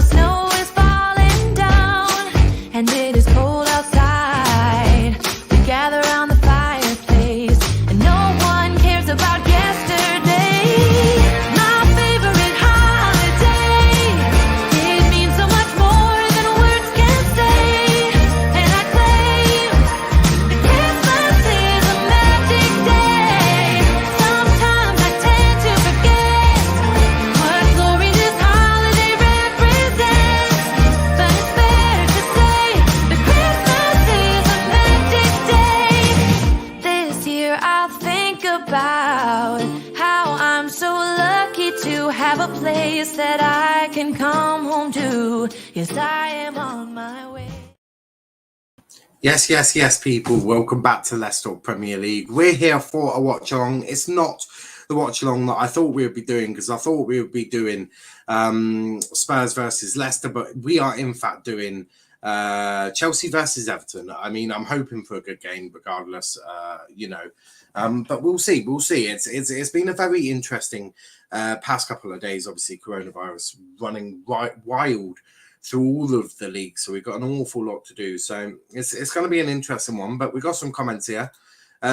the snow is falling down, and it is cold outside. We gather around the fireplace, and no one cares about yesterday. My favorite holiday, it means so much more than words can say. And I claim that Christmas is a magic day. Sometimes I tend to forget what glory this holiday represents, but it's fair to say that Christmas is a magic day. This year I'll think about how I'm so lucky to have a place that I can come home to. Yes, I am on my way. Yes, people. Welcome back to Let's Talk Premier League. We're here for a watch-along. It's not the watch-along that I thought we would be doing, because I thought we would be doing Spurs versus Leicester, but we are in fact doing Chelsea versus Everton. I mean, I'm hoping for a good game regardless, but we'll see. It's been a very interesting past couple of days. Obviously, coronavirus running wild through all of the leagues, so we've got an awful lot to do. So it's going to be an interesting one. But we've got some comments here.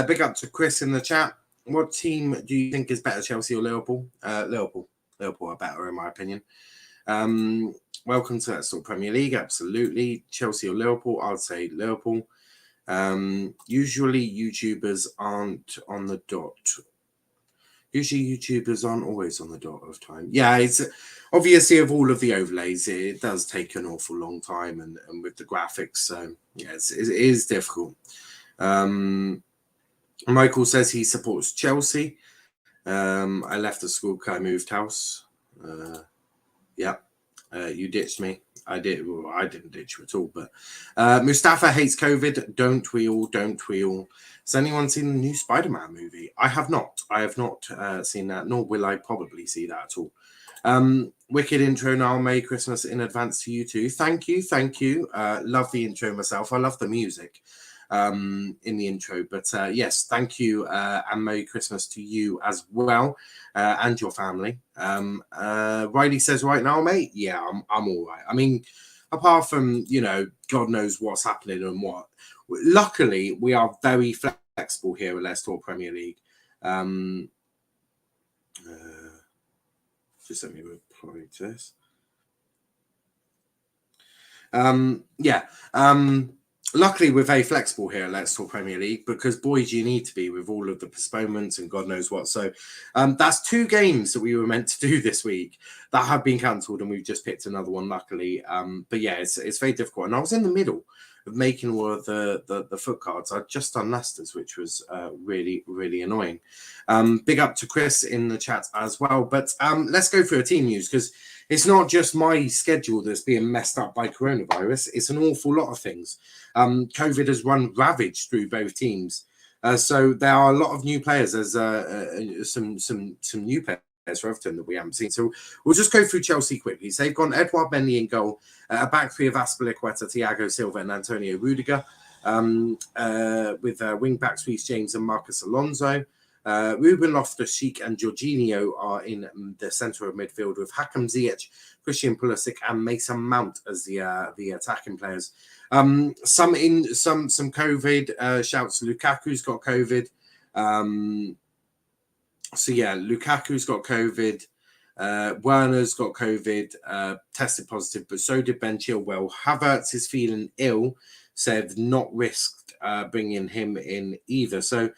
Big up to Chris in the chat. What team do you think is better, Chelsea or Liverpool? Liverpool are better in my opinion. Welcome to Let's Talk Premier League. Absolutely, Chelsea or Liverpool? I'd say Liverpool. Usually YouTubers aren't on the dot. Usually YouTubers aren't always on the dot of time. Yeah, it's obviously of all of the overlays, it does take an awful long time, and with the graphics, so yeah, it is difficult. Michael says he supports Chelsea. I left the school because I moved house. You ditched me. I did. Well, I didn't ditch you at all. But Mustafa hates COVID. Don't we all? Has anyone seen the new Spider-Man movie? I have not. Seen that, nor will I probably see that at all. Wicked intro, Niall. Merry Christmas in advance to you too. Thank you. Love the intro myself. I love the music in the intro. But yes, thank you, and Merry Christmas to you as well, and your family. Riley says, right now, mate, yeah, I'm all right. I mean, apart from, God knows what's happening and what. Luckily, we are very flexible here at Let's Talk Premier League. Just let me reply to this. Luckily, we're very flexible here at Let's Talk Premier League, because boys, you need to be with all of the postponements and God knows what. So that's 2 games that we were meant to do this week that have been cancelled, and we've just picked another one, luckily. But yeah, it's very difficult. And I was in the middle of making all of the foot cards. I'd just done Leicester's, which was really, really annoying. Big up to Chris in the chat as well. But let's go through a team news, because it's not just my schedule that's being messed up by coronavirus. It's an awful lot of things. COVID has run ravage through both teams. So there are a lot of new players. There's some new players for Everton that we haven't seen. So we'll just go through Chelsea quickly. So they've gone Edouard Mendy in goal, a back three of Azpilicueta, Thiago Silva and Antonio Rudiger, with wing backs Reece James and Marcus Alonso. Ruben Loftus-Cheek and Jorginho are in the centre of midfield, with Hakim Ziyech, Christian Pulisic and Mason Mount as the attacking players. Some COVID shouts. Lukaku's got COVID. Lukaku's got COVID. Werner's got COVID, tested positive, but so did Ben Chilwell. Havertz is feeling ill, so they've not risked bringing him in either. So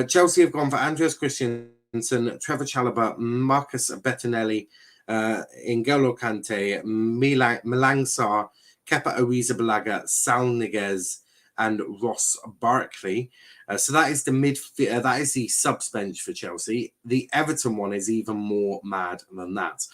Chelsea have gone for Andreas Christensen, Trevor Chalobah, Marcus Bettinelli, GoloKante, Malang Sarr, Kepa Arrizabalaga, Sal Niguez, and Ross Barkley. So that is the midfield. That is the subs bench for Chelsea. The Everton one is even more mad than that.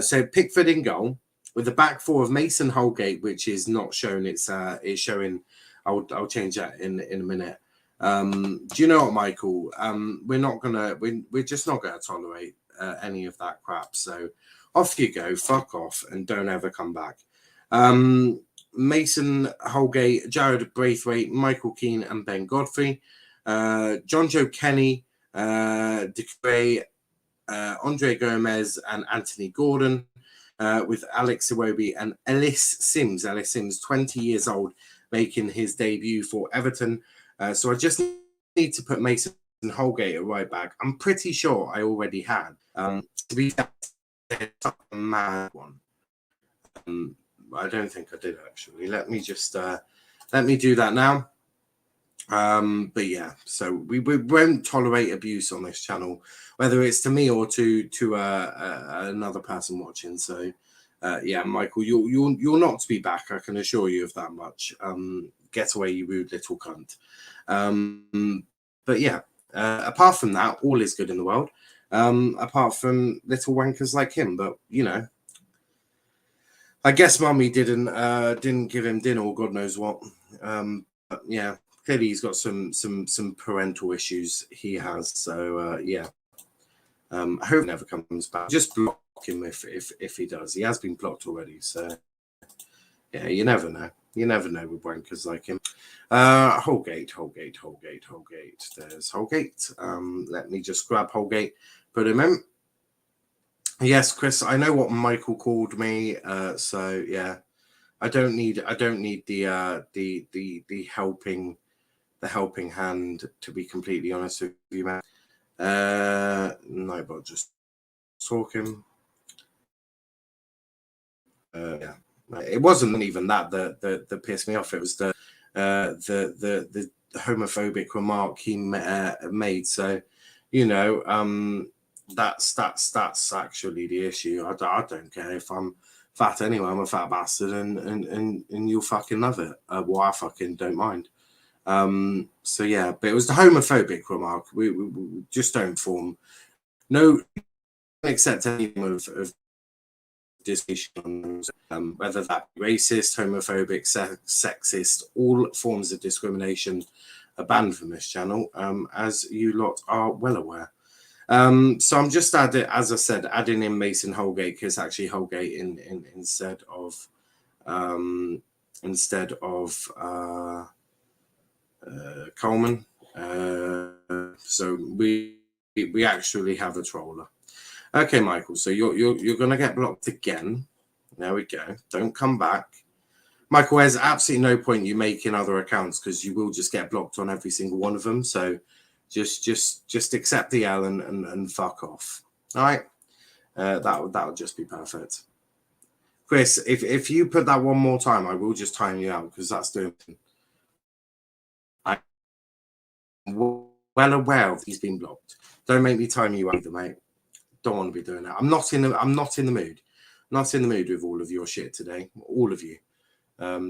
So Pickford in goal, with the back four of Mason Holgate, which is not shown. It's showing. I'll change that in a minute. Do you know what, Michael? We're just not gonna tolerate any of that crap. So off you go, fuck off, and don't ever come back. Mason Holgate, Jared Braithwaite, Michael Keane, and Ben Godfrey. John Joe Kenny, De Gray, Andre Gomez, and Anthony Gordon. with Alex Iwobi and Ellis Sims. Ellis Sims, 20 years old, making his debut for Everton. So I just need to put Mason Holgate at right back. I'm pretty sure I already had. To be fair, it's a mad one. I don't think I did actually. Let me just let me do that now. But yeah, so we won't tolerate abuse on this channel, whether it's to me or to another person watching. So yeah, Michael, you're not to be back. I can assure you of that much. Get away, you rude little cunt. But yeah, apart from that, all is good in the world. Apart from little wankers like him, but you know, I guess Mummy didn't give him dinner or God knows what. But yeah, clearly he's got some parental issues. He has, so yeah. I hope he never comes back. Just block him if he does. He has been blocked already, so yeah, you never know. You never know with wankers like him. Holgate. There's Holgate. Let me just grab Holgate, put him in. Yes, Chris, I know what Michael called me. So yeah, I don't need the helping hand, to be completely honest with you, man. Nightbot just talking. Yeah, it wasn't even that pissed me off. It was the homophobic remark he made. So, you know, that's actually the issue. I don't care if I'm fat anyway. I'm a fat bastard, and you'll fucking love it. Well, I fucking don't mind. So yeah, but it was the homophobic remark. We just don't form no accept any of discrimination, whether that be racist, homophobic, sexist, all forms of discrimination are banned from this channel, as you lot are well aware. So I'm just as I said, adding in Mason Holgate, because actually Holgate instead of Coleman. So we actually have a troller. Okay, Michael. So you're gonna get blocked again. There we go. Don't come back, Michael. There's absolutely no point you making other accounts, because you will just get blocked on every single one of them. So just accept the L and fuck off. All right. That would just be perfect. Chris, if you put that one more time, I will just time you out, because that's doing. I'm well aware of he's been blocked. Don't make me time you either, mate. Don't want to be doing that. I'm not in the mood. Not in the mood with all of your shit today, all of you.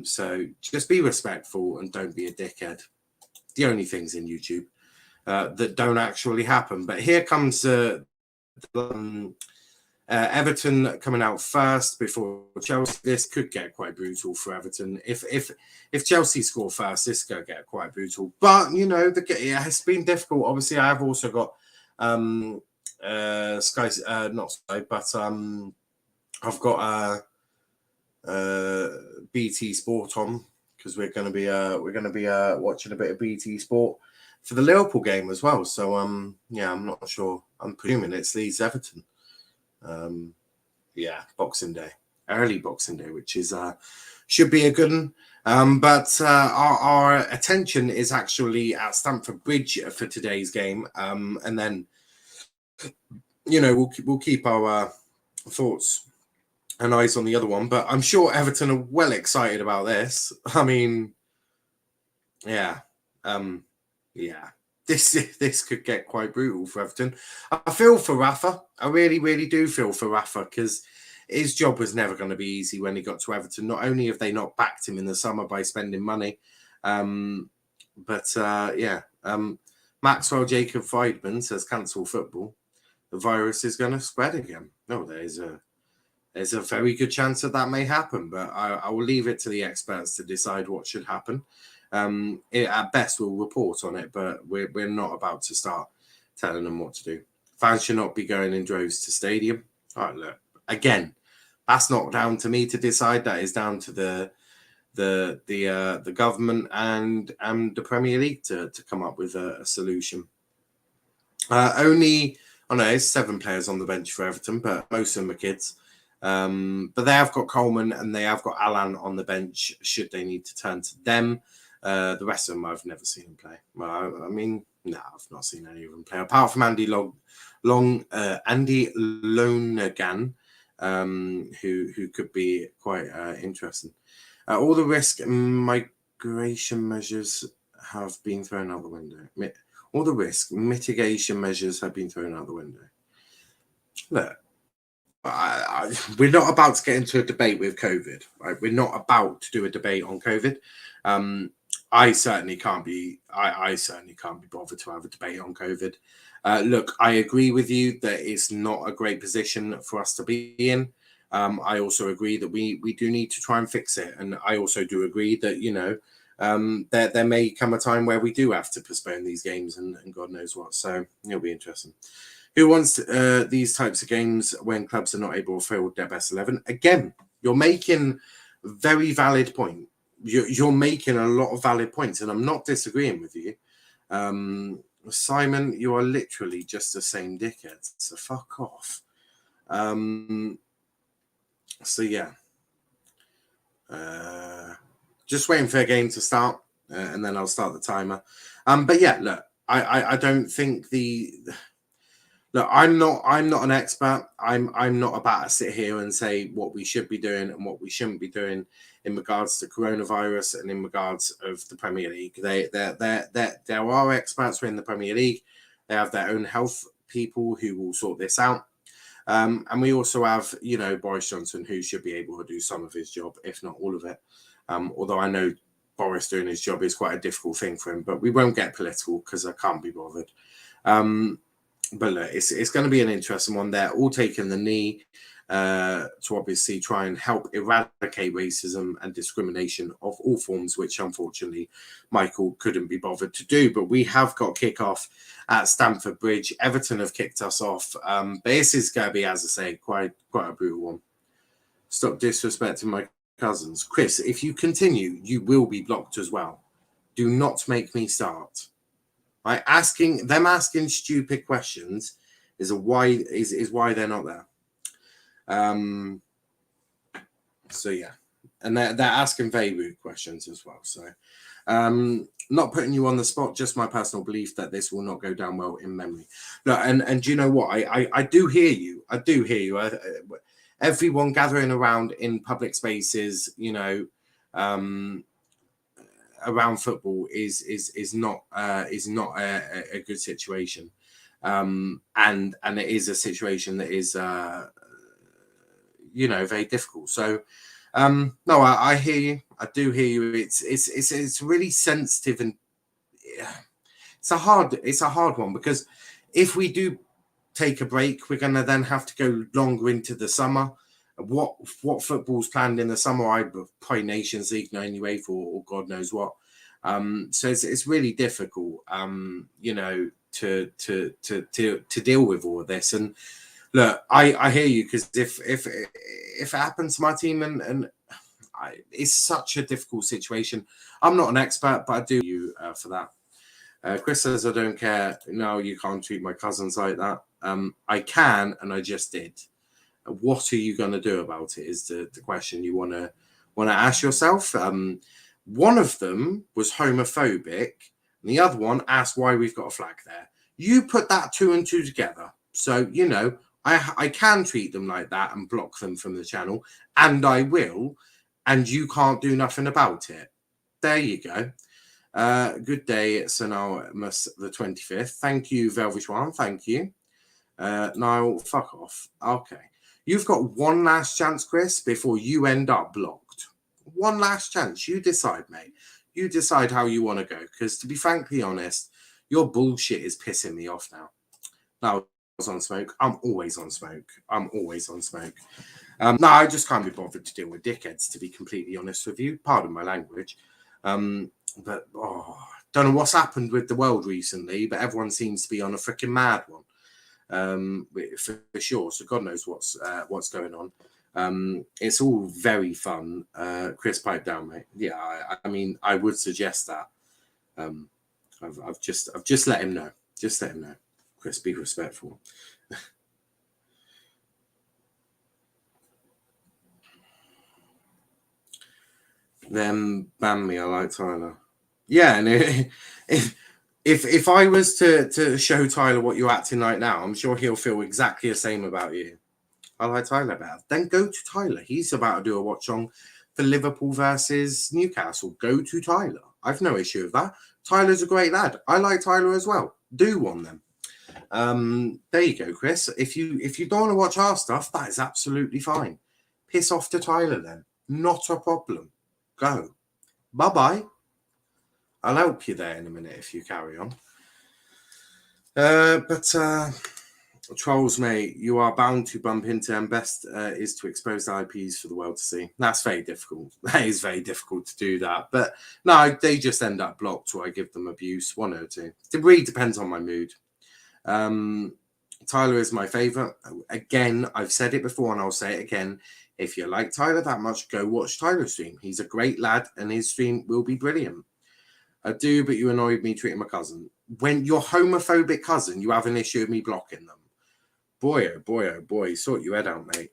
So just be respectful and don't be a dickhead. The only things in YouTube that don't actually happen. But here comes Everton coming out first before Chelsea. This could get quite brutal for Everton. If Chelsea score first, this could get quite brutal. But you know, it has been difficult. Obviously, I have also got Sky, not Sky, but I've got BT Sport on, because we're going to be watching a bit of BT Sport for the Liverpool game as well. So yeah, I'm not sure. I'm presuming it's Leeds Everton. Yeah, Boxing Day, early Boxing Day, which is should be a good one. But our attention is actually at Stamford Bridge for today's game, and then you know we'll keep our thoughts and eyes on the other one. But I'm sure Everton are well excited about this. I mean, yeah, yeah. This could get quite brutal for Everton. I feel for Rafa. I really do feel for Rafa, because his job was never going to be easy when he got to Everton. Not only have they not backed him in the summer by spending money, but yeah. Maxwell Jacob Friedman says cancel football. The virus is going to spread again. No, there's a very good chance that may happen, but I will leave it to the experts to decide what should happen. At best, we'll report on it, but we're not about to start telling them what to do. Fans should not be going in droves to stadium. All right, look, again, that's not down to me to decide. That is down to the government and the Premier League to come up with a solution. Only, I know, there's 7 players on the bench for Everton, but most of them are kids. But they have got Coleman and they have got Alan on the bench should they need to turn to them. The rest of them I've never seen them play. Well, I mean, no, I've not seen any of them play apart from Andy Lonergan, who could be quite interesting. All the risk migration measures have been thrown out the window. All the risk mitigation measures have been thrown out the window. Look, we're not about to get into a debate with COVID. Right? We're not about to do a debate on COVID. I certainly can't be. I certainly can't be bothered to have a debate on COVID. Look, I agree with you that it's not a great position for us to be in. I also agree that we do need to try and fix it, and I also do agree that there may come a time where we do have to postpone these games, and God knows what. So it'll be interesting. Who wants these types of games when clubs are not able to fill their best 11? Again, you're making a very valid point. You're making a lot of valid points, and I'm not disagreeing with you. Simon, you are literally just the same dickhead, so fuck off. So yeah. Just waiting for a game to start, and then I'll start the timer. But yeah, look, I don't think Look, I'm not an expert. I'm not about to sit here and say what we should be doing and what we shouldn't be doing in regards to coronavirus and in regards of the Premier League. There are experts within the Premier League. They have their own health people who will sort this out. And we also have, Boris Johnson, who should be able to do some of his job, if not all of it. Although I know Boris doing his job is quite a difficult thing for him, but we won't get political because I can't be bothered. But look, it's going to be an interesting one. They're all taking the knee to obviously try and help eradicate racism and discrimination of all forms, which unfortunately Michael couldn't be bothered to do. But we have got kick-off at Stamford Bridge. Everton have kicked us off. But this is going to be, as I say, quite a brutal one. Stop disrespecting my cousins. Chris, if you continue, you will be blocked as well. Do not make me start. Right? Asking stupid questions is why they're not there. So yeah, and they're asking very rude questions as well. So not putting you on the spot, just my personal belief that this will not go down well in memory. Look, and do you know what? I do hear you. I do hear you. Everyone gathering around in public spaces, around football is not a good situation, and it is a situation that is very difficult. So no, I hear you. I do hear you. It's really sensitive, and it's a hard one, because if we do take a break, we're going to then have to go longer into the summer. What football's planned in the summer? I probably Nations League, no anyway, or God knows what. So it's really difficult, to deal with all of this. And look, I hear you, because if it happens to my team, and it's such a difficult situation. I'm not an expert, but I do you for that. Chris says, I don't care. No, you can't treat my cousins like that. I can, and I just did. What are you going to do about it is the question you want to ask yourself. One of them was homophobic, and the other one asked why we've got a flag there. You put that 2 and 2 together. So, I can treat them like that and block them from the channel, and I will, and you can't do nothing about it. There you go. Good day, Sonamus the 25th. Thank you, Velvishwan. Thank you. Niall, fuck off. Okay. You've got one last chance, Chris, before you end up blocked. One last chance. You decide, mate. You decide how you want to go. Because to be frankly honest, your bullshit is pissing me off now. Now, I was on smoke. I'm always on smoke. No, I just can't be bothered to deal with dickheads, to be completely honest with you. Pardon my language. But don't know what's happened with the world recently, but everyone seems to be on a freaking mad one. For sure. So God knows what's going on. It's all very fun. Chris, pipe down, mate. Yeah, I mean, I would suggest that. I've just let him know. Just let him know. Chris, be respectful. Then ban me. I like Tyler. Yeah, and if I was to show Tyler what you're acting like now, I'm sure he'll feel exactly the same about you. I like Tyler better. Then go to Tyler. He's about to do a watch on for Liverpool versus Newcastle. Go to Tyler. I've no issue with that. Tyler's a great lad. I like Tyler as well. Do one then. There you go, Chris. If you don't want to watch our stuff, that is absolutely fine. Piss off to Tyler then. Not a problem. Go. Bye-bye. I'll help you there in a minute if you carry on. But Trolls, mate, you are bound to bump into them. Best is to expose the IPs for the world to see. That's very difficult. That is very difficult to do that. But no, they just end up blocked or I give them abuse, one or two. It really depends on my mood. Tyler is my favourite. Again, I've said it before and I'll say it again. If you like Tyler that much, go watch Tyler's stream. He's a great lad and his stream will be brilliant. I do, but you annoyed me treating my cousin. When your homophobic cousin, you have an issue with me blocking them. Boy, oh boy, oh boy. Sort your head out, mate.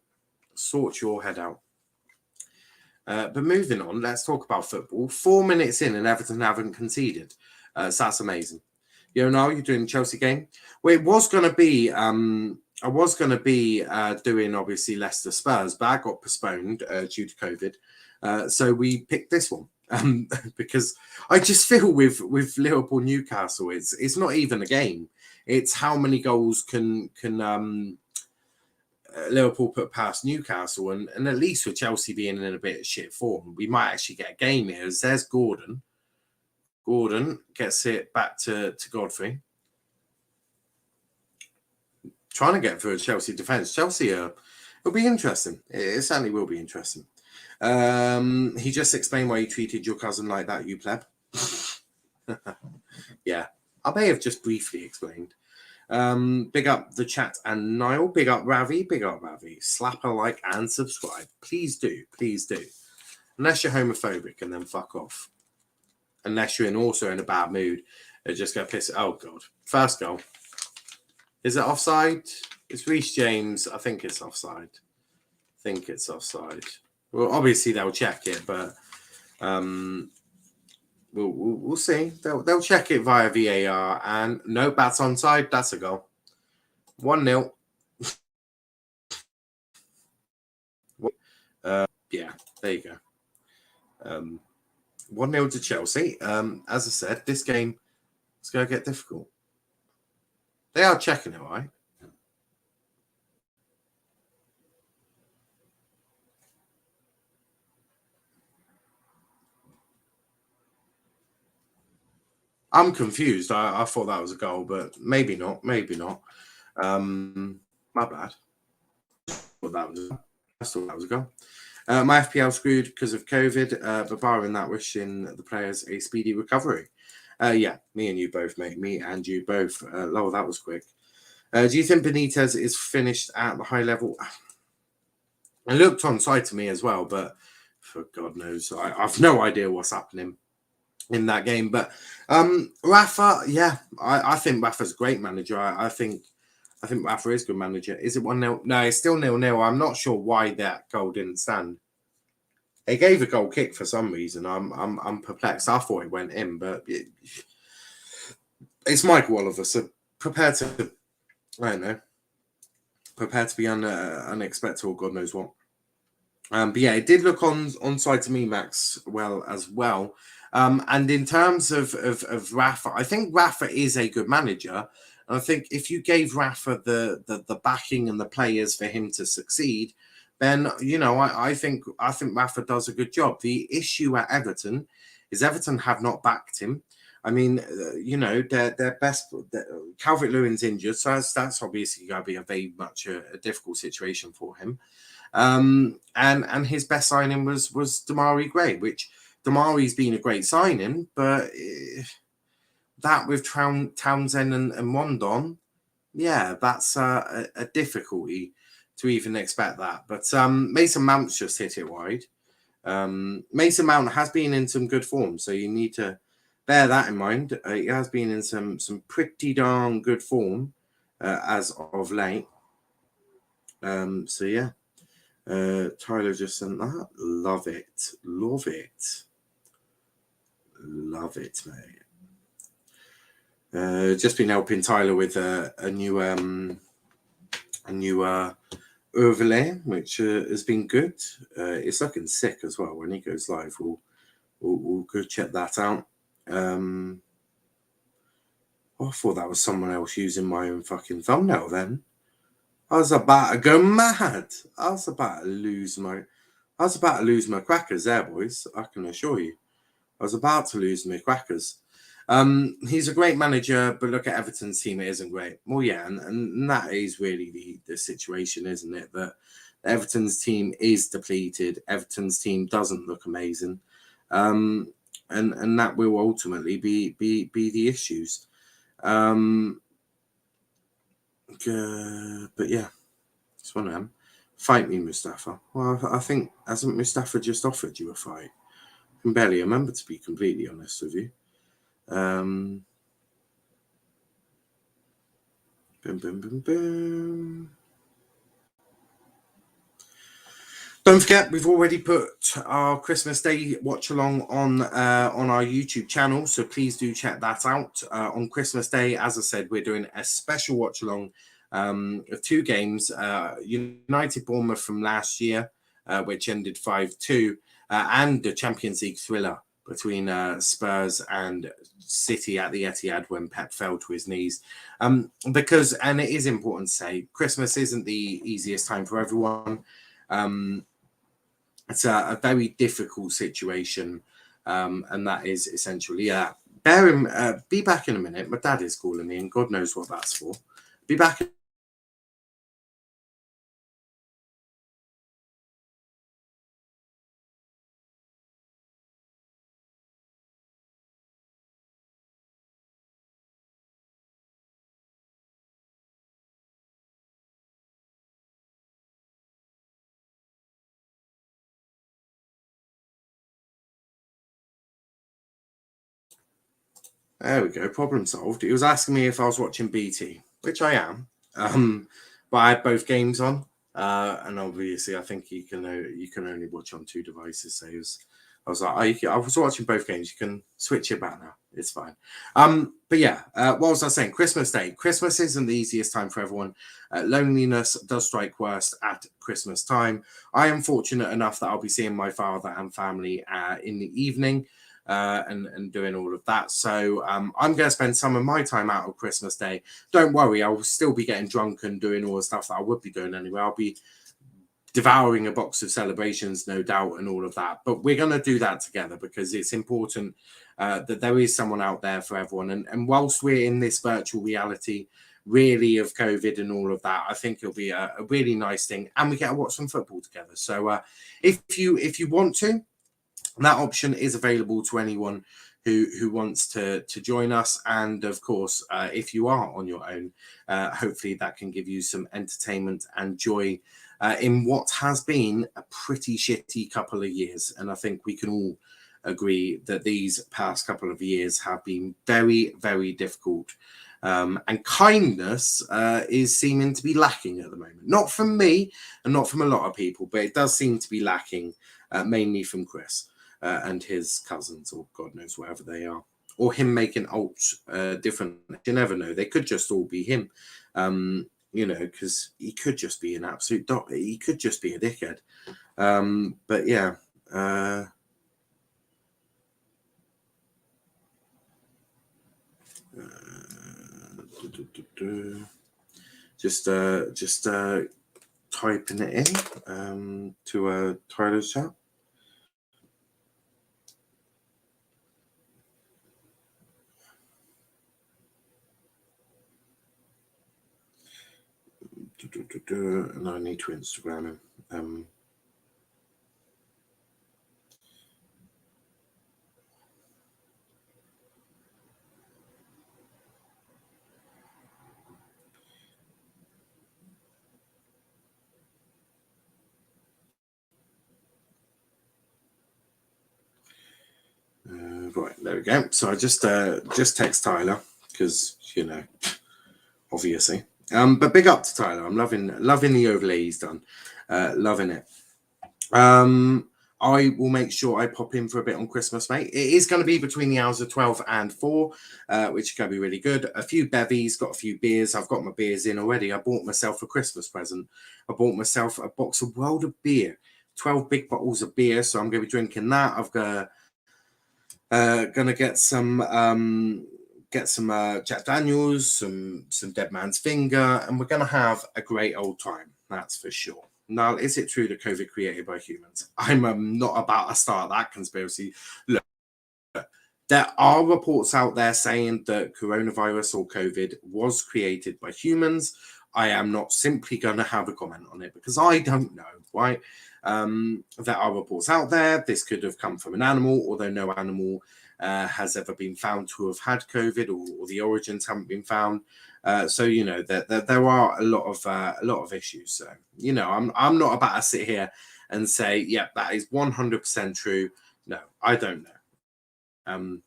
Sort your head out. But moving on, let's talk about football. 4 minutes in and Everton haven't conceded. So that's amazing. Niall, you're doing the Chelsea game. Well, it was going to be, I was going to be doing, obviously, Leicester Spurs, but that got postponed due to COVID. So we picked this one. Because I just feel with Liverpool Newcastle, it's not even a game. It's how many goals can Liverpool put past Newcastle, and at least with Chelsea being in a bit of shit form, we might actually get a game here. As there's Gordon. Gordon gets it back to Godfrey. Trying to get through a Chelsea defence. Chelsea, it'll be interesting. It certainly will be interesting. He just explained why you treated your cousin like that, you pleb. Yeah, I may have just briefly explained. Big up the chat and Niall. Big up Ravi. Big up Ravi. Slap a like and subscribe. Please do. Please do. Unless you're homophobic and then fuck off. Unless you're also in a bad mood. Just go piss it. Oh, God. First goal. Is it offside? It's Reece James. I think it's offside. Well, obviously they'll check it, but we'll see. They'll check it via VAR, and no, that's onside. That's a goal. 1-0. Yeah, there you go. 1-0 to Chelsea. As I said, this game is going to get difficult. They are checking it, right? I'm confused. I thought that was a goal, but maybe not. Maybe not. My bad. I thought that was a goal. My FPL screwed because of COVID, but barring that, wishing the players a speedy recovery. Yeah, me and you both, mate. Me and you both. Oh, that was quick. Do you think Benitez is finished at the high level? It looked on side to me as well, but for God knows, I've no idea what's happening in that game. But Rafa, yeah, I think Rafa's a great manager. I think Rafa is a good manager. Is it 1-0? No, it's still 0-0. I'm not sure why that goal didn't stand. They gave a goal kick for some reason. I'm perplexed. I thought it went in, but it's Michael Oliver, so prepare to, I don't know, prepare to be unexpected or God knows what. But yeah, it did look on side to me, Max, as well. And in terms of Rafa, I think Rafa is a good manager. And I think if you gave Rafa the backing and the players for him to succeed, then I think Rafa does a good job. The issue at Everton is Everton have not backed him. I mean, their best Calvert-Lewin's injured, so that's obviously going to be a very much a difficult situation for him. And his best signing was Damari Gray, which Damari's been a great signing, but that with Townsend and Rondon, yeah, that's a difficulty to even expect that. But Mason Mount's just hit it wide. Mason Mount has been in some good form, so you need to bear that in mind. He has been in some pretty darn good form as of late. So yeah, Tyler just sent that. Love it. Love it, mate. Just been helping Tyler with a new overlay, which has been good. It's looking sick as well. When he goes live, we'll go check that out. I thought that was someone else using my own fucking thumbnail then. I was about to go mad. I was about to lose my crackers there, boys. I can assure you. I was about to lose my crackers. He's a great manager, but look at Everton's team, it isn't great. Well, yeah, and that is really the situation, isn't it? That Everton's team is depleted. Everton's team doesn't look amazing. And that will ultimately be the issues. But yeah, it's one of them. Fight me, Mustafa. Well, I think, hasn't Mustafa just offered you a fight? I can barely remember, to be completely honest with you. Boom, boom, boom, boom. Don't forget, we've already put our Christmas Day watch along on our YouTube channel, so please do check that out. On Christmas Day, as I said, we're doing a special watch along of 2 games. United Bournemouth from last year, which ended 5-2, and the Champions League thriller between Spurs and City at the Etihad when Pep fell to his knees. Because, and it is important to say, Christmas isn't the easiest time for everyone. It's a very difficult situation, and that is essentially that. Be back in a minute. My dad is calling me, and God knows what that's for. Be back. There we go. Problem solved. He was asking me if I was watching BT, which I am. But I had both games on, and obviously I think you can only watch on 2 devices. So I was like, I was watching both games. You can switch it back now. It's fine. But yeah, what was I saying? Christmas Day. Christmas isn't the easiest time for everyone. Loneliness does strike worst at Christmas time. I am fortunate enough that I'll be seeing my father and family in the evening. And doing all of that. So I'm going to spend some of my time out on Christmas Day. Don't worry, I will still be getting drunk and doing all the stuff that I would be doing anyway. I'll be devouring a box of celebrations, no doubt, and all of that. But we're going to do that together because it's important that there is someone out there for everyone. And whilst we're in this virtual reality, really, of COVID and all of that, I think it'll be a really nice thing. And we get to watch some football together. So if you want to, that option is available to anyone who wants to join us. And of course, if you are on your own, hopefully that can give you some entertainment and joy in what has been a pretty shitty couple of years. And I think we can all agree that these past couple of years have been very, very difficult. And kindness is seeming to be lacking at the moment. Not from me and not from a lot of people, but it does seem to be lacking, mainly from Chris. And his cousins, or God knows wherever they are, or him making alts different. You never know. They could just all be him, because he could just be an absolute dot. He could just be a dickhead. But yeah. Just typing it in to Tyler's chat. And I need to Instagram him. Right, there we go. So I just text Tyler because obviously. But big up to Tyler. I'm loving the overlay he's done. Loving it. I will make sure I pop in for a bit on Christmas, mate. It is going to be between the hours of 12 and 4, which is going to be really good. A few bevies, got a few beers. I've got my beers in already. I bought myself a Christmas present. I bought myself a box of World of Beer, 12 big bottles of beer. So I'm going to be drinking that. I've got gonna get some Jack Daniels, some Dead Man's Finger, and we're gonna have a great old time. That's for sure. Now, is it true that COVID created by humans? I'm not about to start that conspiracy. Look, there are reports out there saying that coronavirus or COVID was created by humans. I am not simply going to have a comment on it because I don't know, right? There are reports out there. This could have come from an animal, although no animal has ever been found to have had COVID, or the origins haven't been found. So you know that there are a lot of issues. So you know, I'm not about to sit here and say, yeah, that is 100% true. No, I don't know.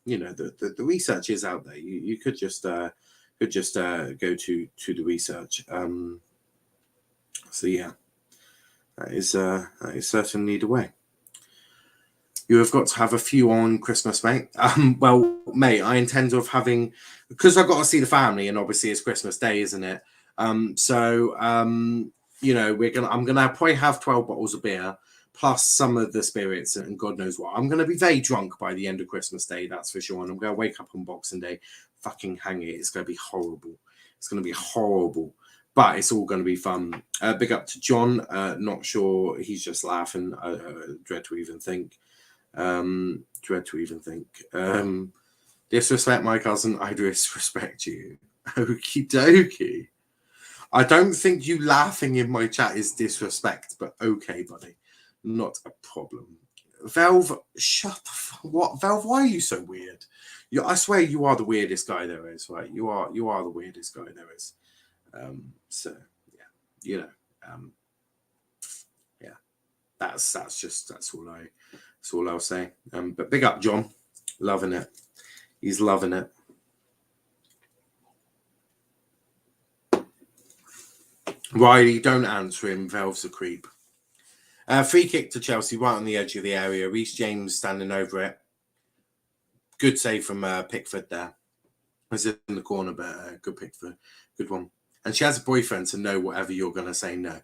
You know, the research is out there. You could just go to the research. So yeah, that is certainly the way. You have got to have a few on Christmas, mate. Well, mate, I intend of having, because I've got to see the family, and obviously it's Christmas Day, isn't it? You know, I'm gonna probably have 12 bottles of beer plus some of the spirits and God knows what. I'm gonna be very drunk by the end of Christmas Day, that's for sure. And I'm gonna wake up on Boxing Day, fucking hang it. It's gonna be horrible. It's gonna be horrible. But it's all going to be fun. Big up to John. Not sure. He's just laughing. Dread to even think. Disrespect my cousin. I disrespect you. Okie dokie. I don't think you laughing in my chat is disrespect, but okay, buddy. Not a problem. Velv, shut the what? Velv, why are you so weird? I swear you are the weirdest guy there is, right? You are the weirdest guy there is. So yeah, you know, yeah, that's all I'll say. But big up John, loving it. He's loving it. Riley, don't answer him. Valve's a creep. Free kick to Chelsea, right on the edge of the area. Reece James standing over it. Good save from Pickford there. Was in the corner, but good Pickford, good one. And she has a boyfriend to know whatever you're going to say no.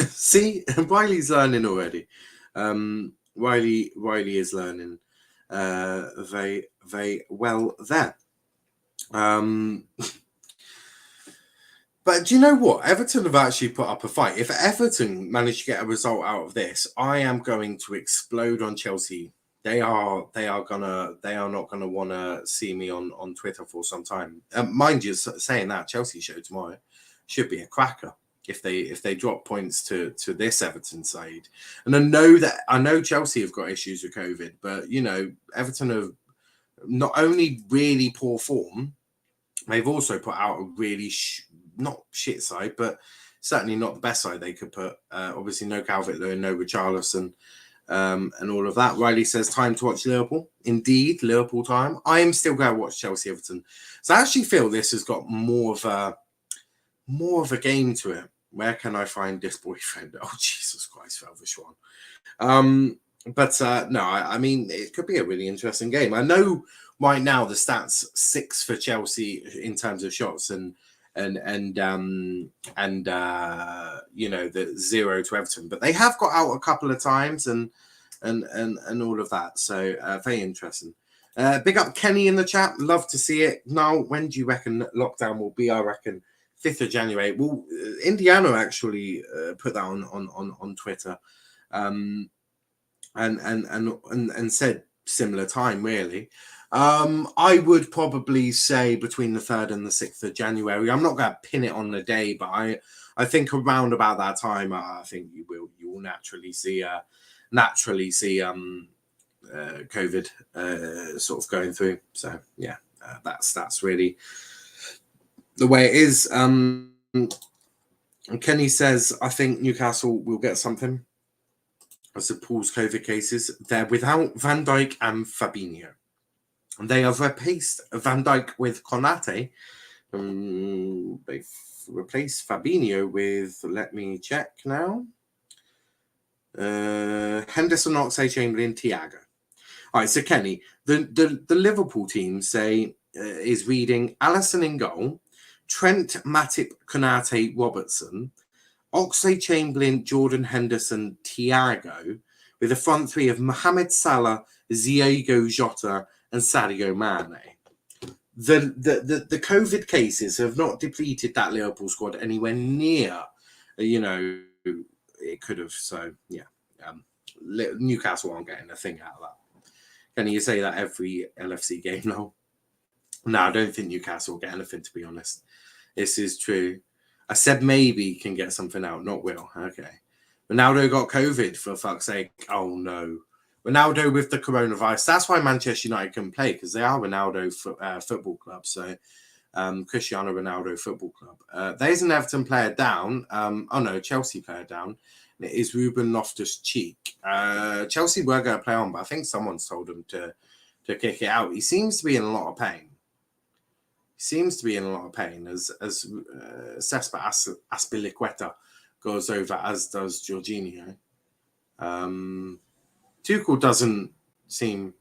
See, Riley's learning already. Riley is learning very, very well there. But do you know what? Everton have actually put up a fight. If Everton manage to get a result out of this, I am going to explode on Chelsea. They are not gonna want to see me on Twitter for some time. Mind you, saying that Chelsea show tomorrow should be a cracker if they drop points to this Everton side. And I know Chelsea have got issues with COVID, but you know Everton have not only really poor form, they've also put out a really not shit side, but certainly not the best side they could put. Obviously, no Calvert-Lewin, no Richarlison, and all of that. Riley says, time to watch Liverpool. Indeed, Liverpool time. I am still going to watch Chelsea Everton. So I actually feel this has got more of a game to it. Where can I find this boyfriend? Oh, Jesus Christ, Velvish one. But no, I mean, it could be a really interesting game. I know right now the stats 6 for Chelsea in terms of shots and you know, the 0 to Everton, but they have got out a couple of times and all of that. So very interesting. Big up Kenny in the chat. Love to see it. Now, when do you reckon lockdown will be? I reckon 5th of January. Well, Indiana actually put that on Twitter, and said similar time really. I would probably say between the 3rd and the 6th of January. I'm not going to pin it on the day, but I think around about that time, I think you will naturally see COVID sort of going through. So yeah, that's really the way it is. Kenny says, I think Newcastle will get something. As the Paul's COVID cases, they're without Van Dijk and Fabinho. They have replaced Van Dijk with Konate. They've replaced Fabinho with, let me check now. Henderson, Oxlade-Chamberlain, Thiago. All right, so Kenny, the Liverpool team say is reading Alisson in goal, Trent, Matip, Konate, Robertson, Oxlade-Chamberlain, Jordan Henderson, Thiago, with a front three of Mohamed Salah, Diogo Jota, and Sadio Mane. The COVID cases have not depleted that Liverpool squad anywhere near, it could have. So, yeah, Newcastle aren't getting a thing out of that. Can you say that every LFC game now? No, I don't think Newcastle will get anything, to be honest. This is true. I said maybe can get something out, not will. Okay. Ronaldo got COVID, for fuck's sake. Oh, no. Ronaldo with the coronavirus. That's why Manchester United can play, because they are Ronaldo Football Club. So, Cristiano Ronaldo Football Club. There's an Everton player down. Chelsea player down. It is Ruben Loftus-Cheek. Chelsea were going to play on, but I think someone's told him to kick it out. He seems to be in a lot of pain. As Cespa Azpilicueta goes over, as does Jorginho. Tuchel doesn't seem...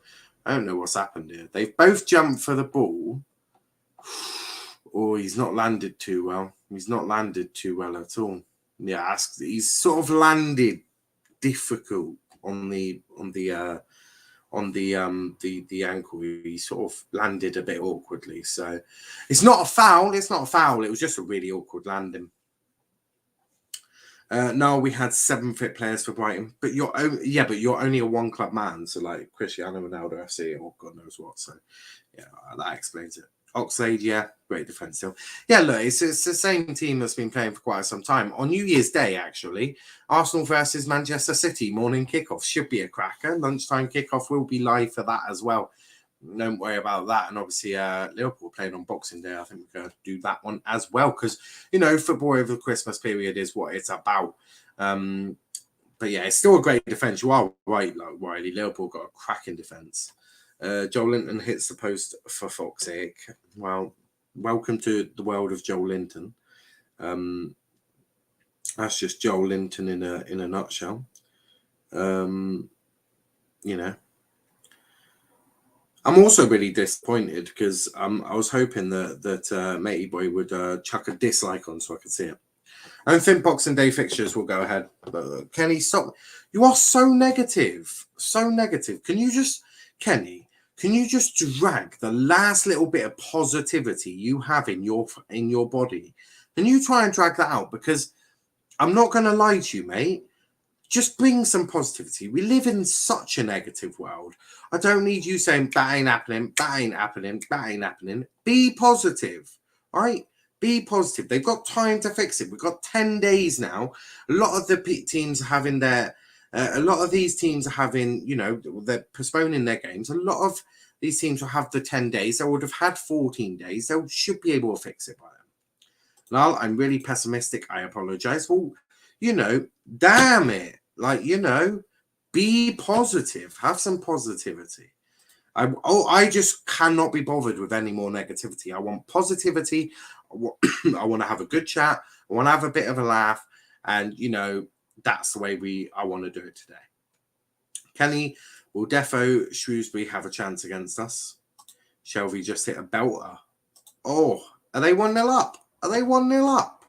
I don't know what's happened here. They've both jumped for the ball. Oh, he's not landed too well. He's not landed too well at all. Yeah, he's sort of landed difficult on the ankle. He sort of landed a bit awkwardly. So it's not a foul. It was just a really awkward landing. No, we had 7 fit players for Brighton, but you're only a one club man. So like Cristiano Ronaldo FC or God knows what. So yeah, that explains it. Oxlade, yeah, great defence still. Yeah, look, it's the same team that's been playing for quite some time. On New Year's Day, actually, Arsenal versus Manchester City, morning kickoff should be a cracker. Lunchtime kickoff will be live for that as well. Don't worry about that. And obviously, Liverpool playing on Boxing Day. I think we're going to do that one as well because, football over the Christmas period is what it's about. But yeah, it's still a great defence. You are right, like Riley. Liverpool got a cracking defence. Joel Linton hits the post for fuck's sake. Well, welcome to the world of Joel Linton. That's just Joel Linton in a nutshell. I'm also really disappointed because I was hoping that Matey Boy would chuck a dislike on so I could see it. I don't think Boxing Day fixtures will go ahead. But Kenny, stop. You are so negative. So negative. Can you just drag the last little bit of positivity you have in your body? Can you try and drag that out? Because I'm not going to lie to you, mate. Just bring some positivity. We live in such a negative world. I don't need you saying that ain't happening, that ain't happening, that ain't happening. Be positive, all right? Be positive. They've got time to fix it. We've got 10 days now. A lot of the teams are having these teams are having, they're postponing their games. A lot of these teams will have the 10 days. They would have had 14 days. They should be able to fix it by then. Niall, I'm really pessimistic. I apologize. Well, damn it. Be positive. Have some positivity. I just cannot be bothered with any more negativity. I want positivity. I want to have a good chat. I want to have a bit of a laugh. And, that's the way I want to do it today. Kenny, will Defo Shrewsbury have a chance against us? Shelby just hit a belter. Oh, are they 1-0 up? Are they 1-0 up?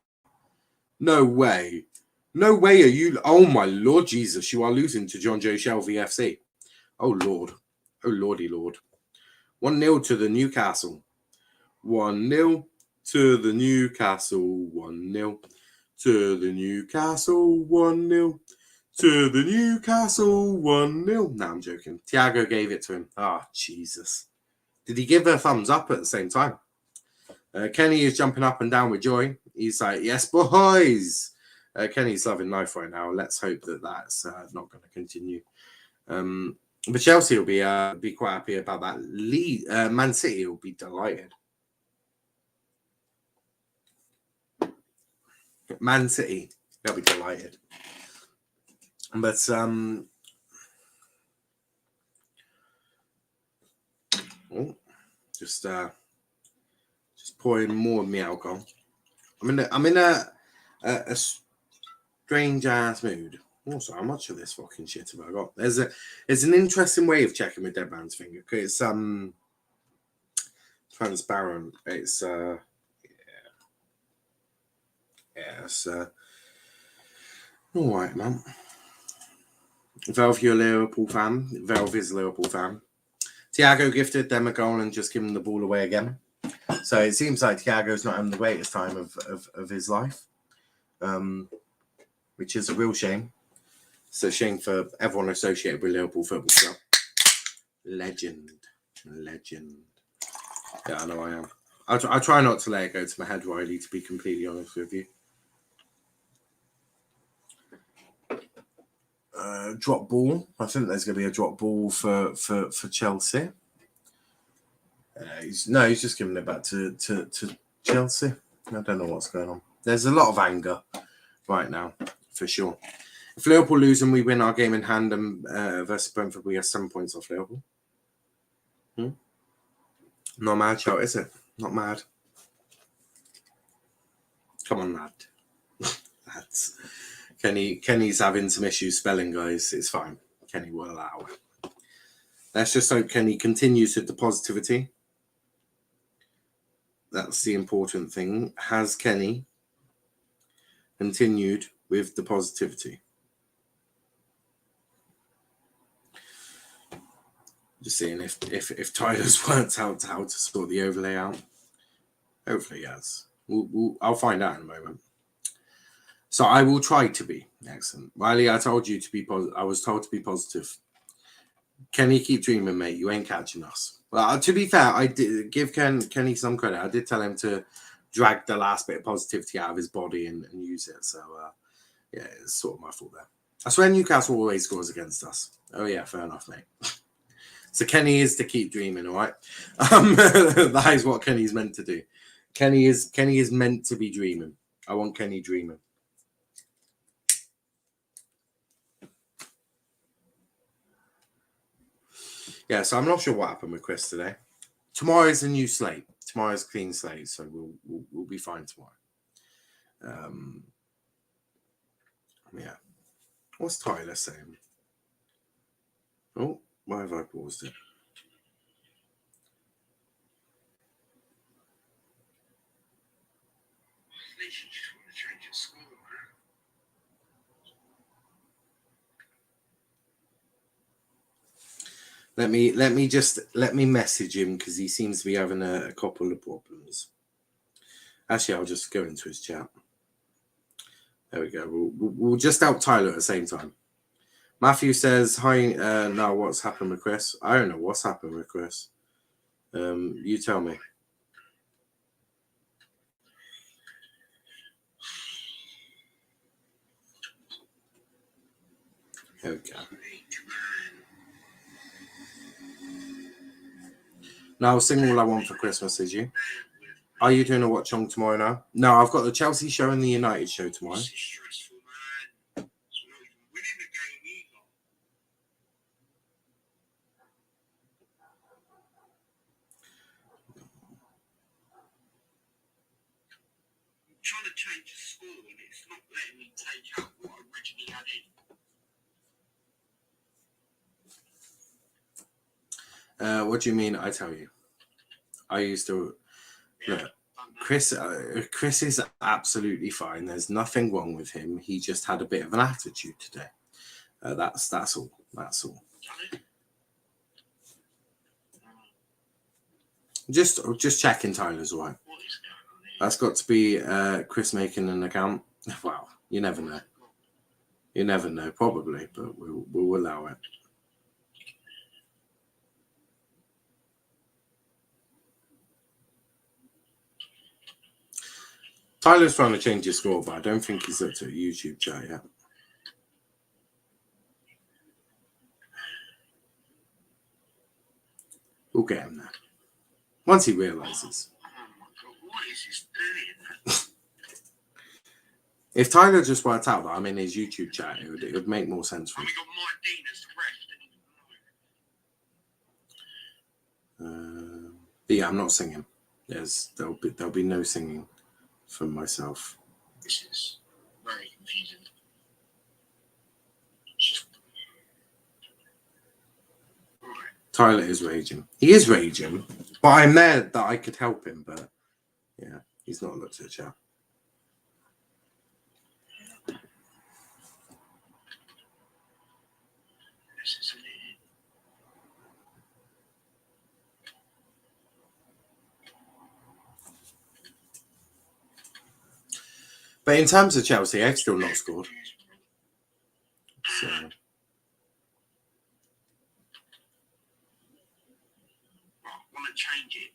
No way. No way are you... Oh, my Lord Jesus, you are losing to John Joe Shelby FC. Oh, Lord. Oh, Lordy Lord. 1-0 to the Newcastle. 1-0 to the Newcastle. 1-0 to the Newcastle. 1-0 to the Newcastle. 1-0. No, I'm joking. Thiago gave it to him. Ah, Jesus. Did he give a thumbs up at the same time? Kenny is jumping up and down with joy. He's like, yes, boys. Kenny's loving life right now. Let's hope that that's not going to continue. But Chelsea will be quite happy about that lead. Man City will be delighted. Man City, they'll be delighted. But just pouring more of my alcohol. I'm in a strange ass mood. Also, how much of this fucking shit have I got? There's an interesting way of checking with dead man's finger. It's transparent. It's it's all right, man. Velv, you're a Liverpool fan. Velv is a Liverpool fan. Thiago gifted them a goal and just given the ball away again. So it seems like Thiago's not having the greatest time of his life, which is a real shame. It's a shame for everyone associated with Liverpool Football Club. Legend. Yeah, I know I am. I try not to let it go to my head, Riley, to be completely honest with you. Drop ball. I think there's going to be a drop ball for Chelsea. He's just giving it back to Chelsea. I don't know what's going on. There's a lot of anger right now, for sure. If Liverpool lose and we win our game in hand and versus Brentford, we have 7 points off Liverpool. Not mad, shout, is it? Not mad. Come on, lad. That's Kenny's having some issues spelling, guys. It's fine. Kenny will allow it. Let's just hope Kenny continues with the positivity. That's the important thing. Has Kenny continued with the positivity? Just seeing if Tyler's worked out how to sort the overlay out. Hopefully he has. I'll find out in a moment. So I will try to be. Excellent. Riley, I told you to be positive. I was told to be positive. Kenny, keep dreaming, mate. You ain't catching us. Well, to be fair, I did give Kenny some credit. I did tell him to drag the last bit of positivity out of his body and use it. So, yeah, it's sort of my fault there. I swear Newcastle always scores against us. Oh, yeah, fair enough, mate. So Kenny is to keep dreaming, all right? That is what Kenny's meant to do. Kenny is meant to be dreaming. I want Kenny dreaming. Yeah, so I'm not sure what happened with Chris today. Tomorrow is a new slate. Tomorrow's clean slate, so we'll be fine tomorrow. Yeah. What's Tyler saying? Oh, why have I paused it? Let me message him because he seems to be having a couple of problems. Actually, I'll just go into his chat. There we go. We'll just help Tyler at the same time. Matthew says, hi, now what's happened with Chris? I don't know what's happened with Chris. You tell me. Here we go. Now, sing All I Want for Christmas, is you? Are you doing a Watchalong tomorrow now? No, I've got the Chelsea show and the United show tomorrow. Trying to change the score and it's not letting me take out what I originally had in. What do you mean? I tell you, I used to. Look, Chris is absolutely fine. There's nothing wrong with him. He just had a bit of an attitude today. That's all. That's all. Just checking Tyler's all right. That's got to be Chris making an account. Wow, you never know. You never know, probably, but we'll allow it. Tyler's trying to change his score, but I don't think he's looked at YouTube chat yet. We'll get him there. Once he realises. What is this doing? If Tyler just worked out that I'm in his YouTube chat, it would make more sense for And me. we got Mike Dean as the ref. But yeah, I'm not singing. There'll be no singing from myself. This is very confusing. Tyler is raging. He is raging, but I'm there that I could help him. But yeah, he's not looked at chat. But in terms of Chelsea, they've still not scored. So. I want to change it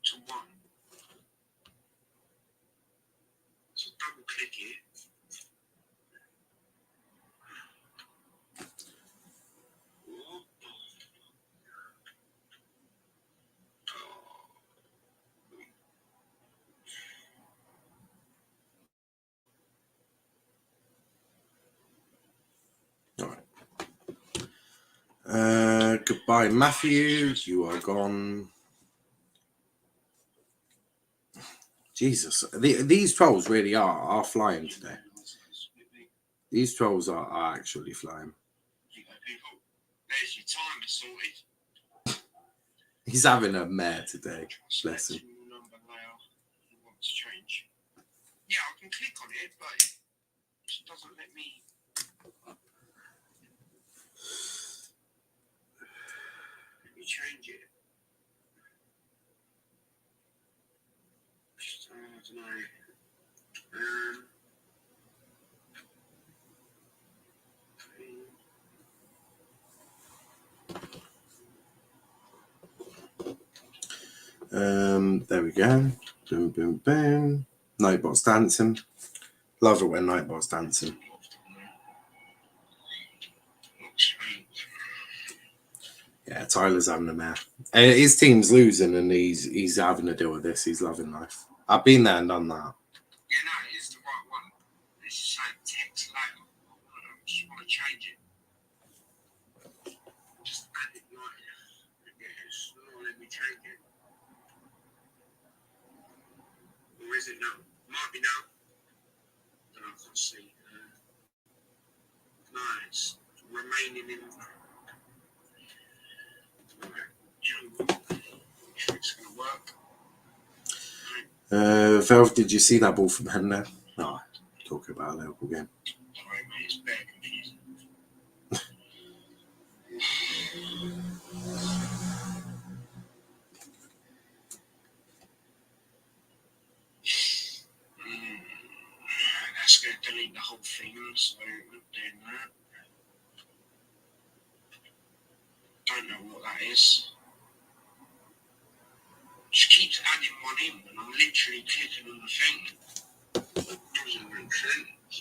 to 1. So double click it. All right. Goodbye, Matthew. You are gone. Jesus, these trolls really are flying today. These trolls are actually flying. There's your timer sorted. He's having a mare today. Bless him. Number now. He wants to change. Yeah, I can click on it, but it doesn't let me. Let me change it. I don't know. There we go. Boom, boom, boom. Nightbot's dancing. Love it when Nightbot's dancing. Yeah, Tyler's having a mare. His team's losing and he's having to deal with this. He's loving life. I've been there and done that. Yeah, no, it is the right one. It's just saying text later. I just want to change it. Just add it like it's not let me change it. Or is it now? Might be now. But I can't see. No, it's remaining in. It's going to work. Velv, did you see that ball from Henry? No, talking about a Liverpool game. Sorry, mate, it's very confusing. That's going to delete the whole thing, so we're doing that. Don't know what that is. Just keeps adding one in when I'm literally clicking on the thing. Doesn't make sense.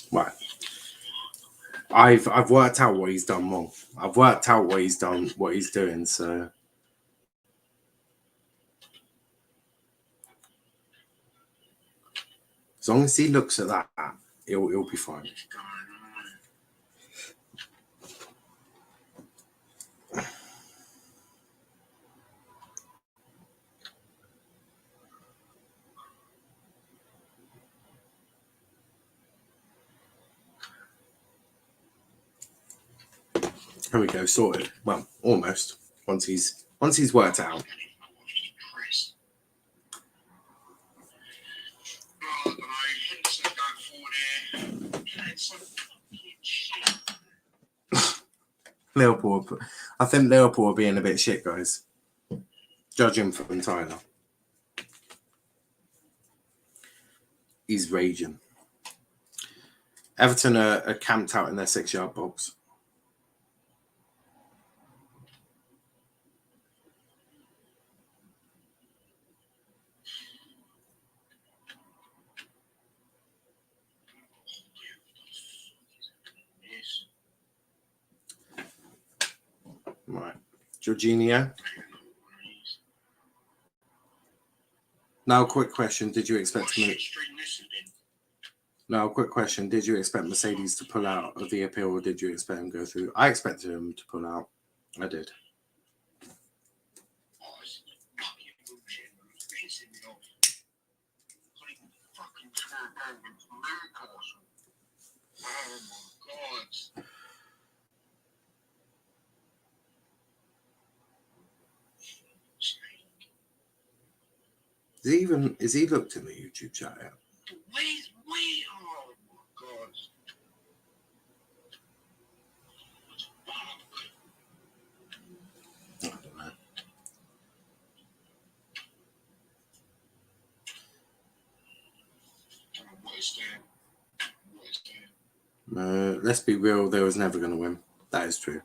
Right. I've worked out what he's done wrong. I've worked out what he's done, what he's doing. So as long as he looks at that, he'll be fine. Here we go, sorted. Well, almost. Once he's worked it out. Liverpool, I think Liverpool are being a bit shit, guys. Judging from Tyler. He's raging. Everton are camped out in their 6-yard box. Right. Jorginho. Now, quick question. Did you expect Now, quick question. Did you expect Mercedes to pull out of the appeal or did you expect him to go through? I expected him to pull out. I did. against Newcastle. Oh my God. Is he looked in the YouTube chat yet? Where's oh my God. I don't know. What is there? Let's be real, they was never going to win. That is true.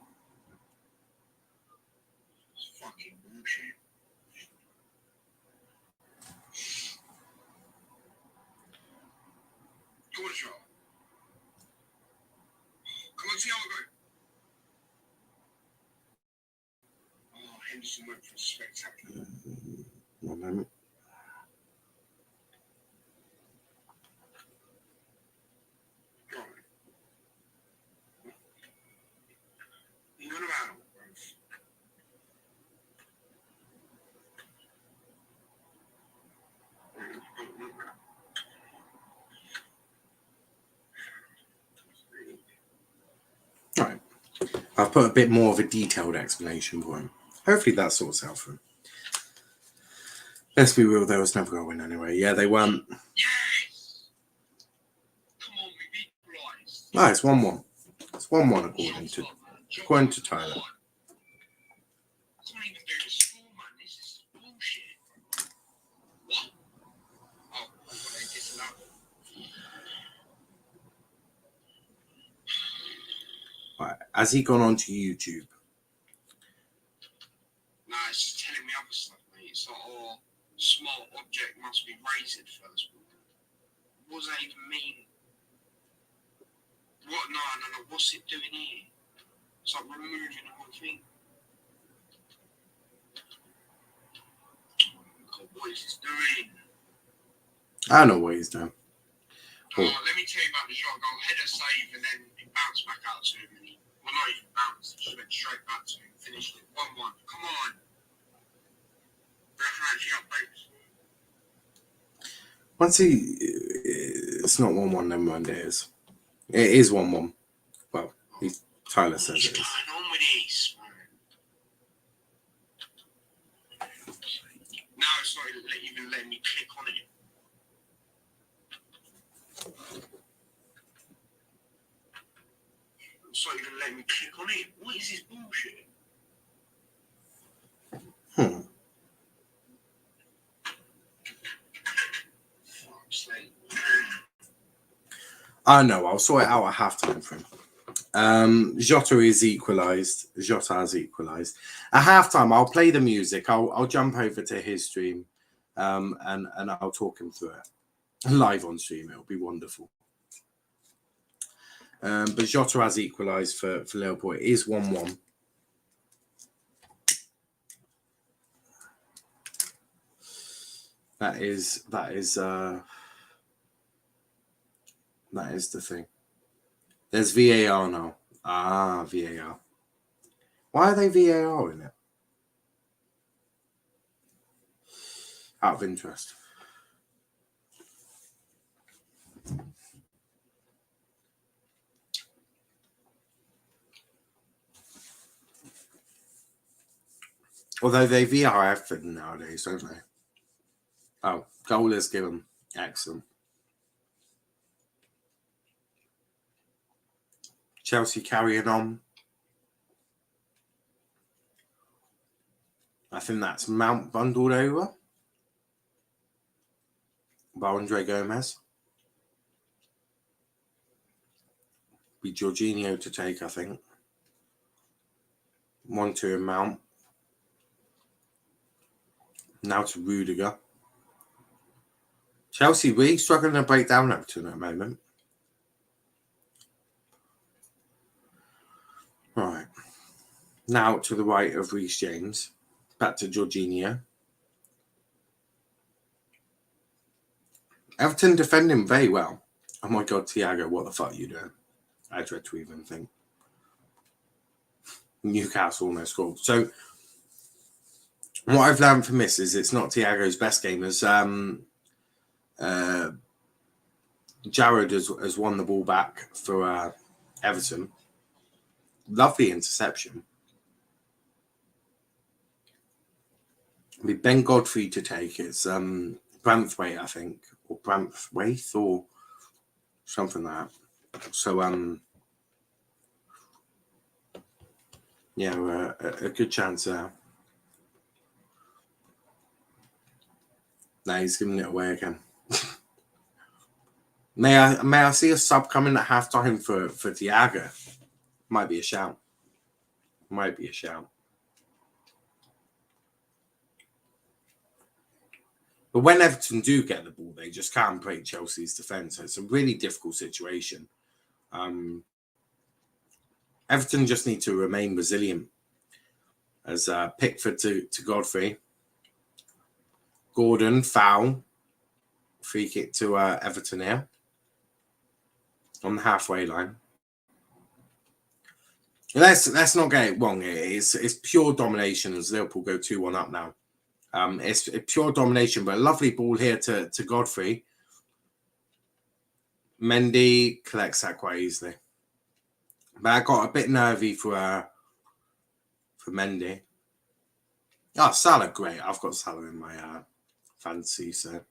It's fucking bullshit. Go on, Shaw. Come on, see how I go. Oh, Henderson went for a spectacular. 1 moment. Go on. You know about it, Right. I've put a bit more of a detailed explanation for him. Hopefully that sorts out for him. Let's be real, they was never going to win anyway. Yeah, they weren't. Yes! Come on, we've equalised. No, it's 1-1. It's 1-1 according to Tyler. I can't even do the score, man. This is bullshit. What? Oh, they disallowed it. Right. Has he gone onto YouTube? Nah, it's just telling me other stuff, mate. It's like, oh, small object must be raised first. What does that even mean? What? No. What's it doing here? It's like removing the whole thing. God, what is this doing? I know what he's doing. Oh, let me tell you about the shot goal. Header save, and then it bounced back out to him. And he, well, not even bounced. It just went straight back to him. Finished it 1-1. Come on. Referee updates. Once it's not 1-1, never mind, it is. It is 1-1. Well, Tyler says it is. What's going on with this, man? Now it's not even letting me click on it. It's not even letting me click on it. What is this bullshit? Fuck's sake. I know, I'll sort it out at halftime for him. Jota has equalised. At halftime, I'll play the music. I'll jump over to his stream and I'll talk him through it. Live on stream, it'll be wonderful. But Jota has equalised for Liverpool. It is 1-1. That is the thing. There's VAR now. VAR. Why are they VAR in it? Out of interest. Although they VAR everything nowadays, don't they? Oh, goal is given. Excellent. Chelsea carrying on. I think that's Mount bundled over by Andre Gomez. Be Jorginho to take, I think. 1-2 in Mount. Now to Rudiger. Chelsea really struggling to break down Everton at the moment. Right. Now to the right of Reece James. Back to Jorginho. Everton defending very well. Oh my God, Thiago, what the fuck are you doing? I dread to even think. Newcastle almost scored. So, what I've learned from this is it's not Thiago's best game as the Jared has won the ball back for Everton. Lovely interception. With Ben Godfrey to take, it's Branthwaite, I think, or Branthwaite, or something like that. So yeah, a good chance there. No, he's giving it away again. May I see a sub coming at halftime for Thiago? Might be a shout. Might be a shout. But when Everton do get the ball, they just can't break Chelsea's defence. So it's a really difficult situation. Everton just need to remain resilient. As Pickford to Godfrey. Gordon, foul. Free kick to Everton here. On the halfway line. Let's not get it wrong. It's pure domination as Liverpool go 2-1 up now. It's pure domination, but a lovely ball here to Godfrey. Mendy collects that quite easily. But I got a bit nervy for Mendy. Oh, Salah, great. I've got Salah in my fantasy, so at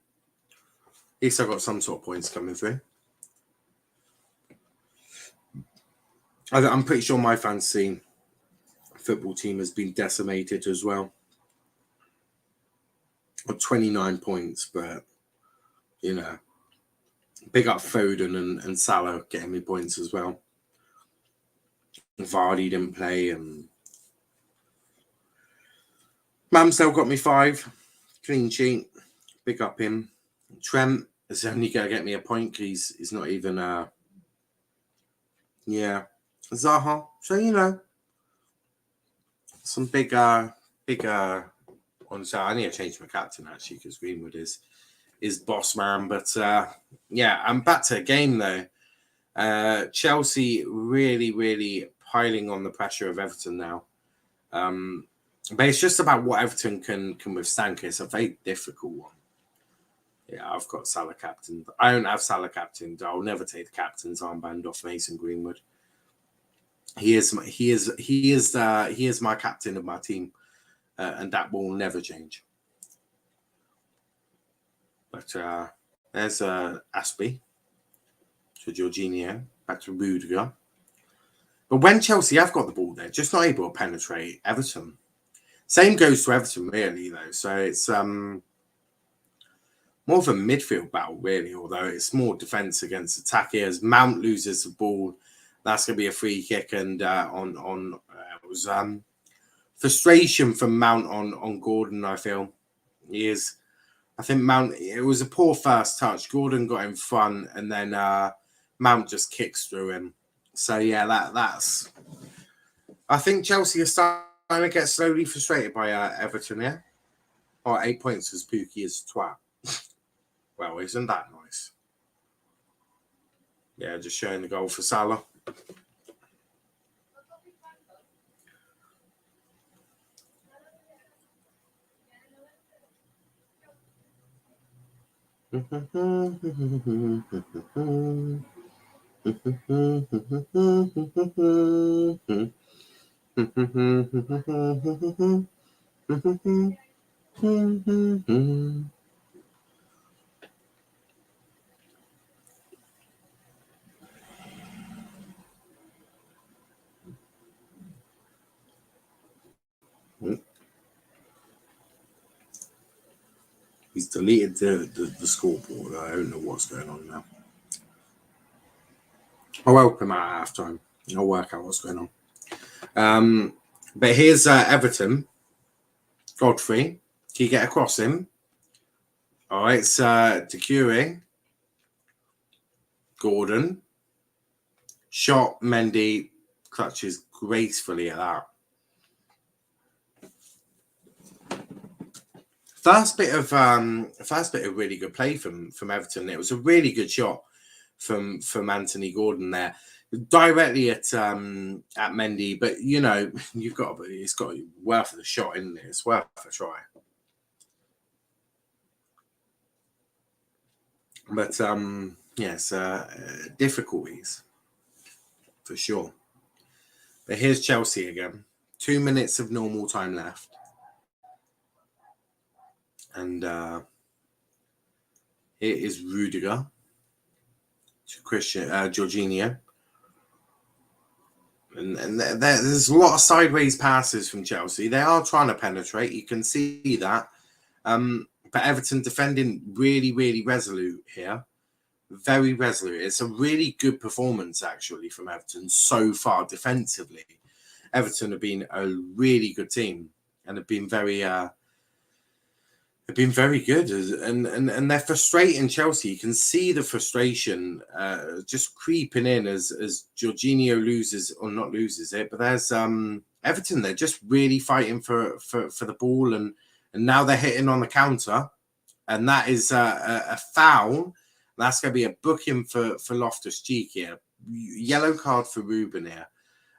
least I've got some sort of points coming through. I'm pretty sure my fantasy football team has been decimated as well. Got 29 points, but, you know, big up Foden and Salah getting me points as well. Vardy didn't play, and Ramsdale got me 5. Clean sheet. Big up him. Trent is only going to get me a point because he's not even... yeah. Zaha. So, you know, some big... honestly, I need to change my captain, actually, because Greenwood is boss man. But, yeah, I'm back to the game, though. Chelsea really, really piling on the pressure of Everton now. But it's just about what Everton can withstand. It's a very difficult one. Yeah, I've got Salah captain. I don't have Salah captain. I'll never take the captain's armband off Mason Greenwood. He is my captain of my team, and that will never change. But there's Aspie to Jorginho, back to Rudiger. But when Chelsea have got the ball, they're just not able to penetrate Everton. Same goes to Everton, really, though. So it's more of a midfield battle, really, although it's more defence against attack here. As Mount loses the ball, that's going to be a free kick. And it was frustration from Mount on Gordon, I feel. I think Mount, it was a poor first touch. Gordon got in front, and then Mount just kicks through him. So, yeah, that's... I think Chelsea are starting to get slowly frustrated by Everton, yeah? Or 8 points as Pookie as twat. Well, isn't that nice? Yeah, just showing the goal for Salah. He's deleted the scoreboard. I don't know what's going on now. I'll help him out at half time. I'll work out what's going on. But here's Everton. Godfrey. Can you get across him? All right, it's Doucouré. Gordon. Shot. Mendy clutches gracefully at that. First bit of really good play from Everton. It was a really good shot from Anthony Gordon there, directly at Mendy. But you know, it's got to be worth the shot, isn't it? It's worth a try. But Yes, difficulties for sure. But here's Chelsea again. 2 minutes of normal time left. And here is Rudiger to Jorginho. And there's a lot of sideways passes from Chelsea. They are trying to penetrate. You can see that. But Everton defending really, really resolute here. Very resolute. It's a really good performance, actually, from Everton so far defensively. Everton have been a really good team and have been very good. And they're frustrating Chelsea. You can see the frustration just creeping in as Jorginho loses, or not loses it. But there's Everton. They're just really fighting for the ball, and now they're hitting on the counter, and that is a foul. That's going to be a booking for Loftus-Cheek here. Yellow card for Ruben here.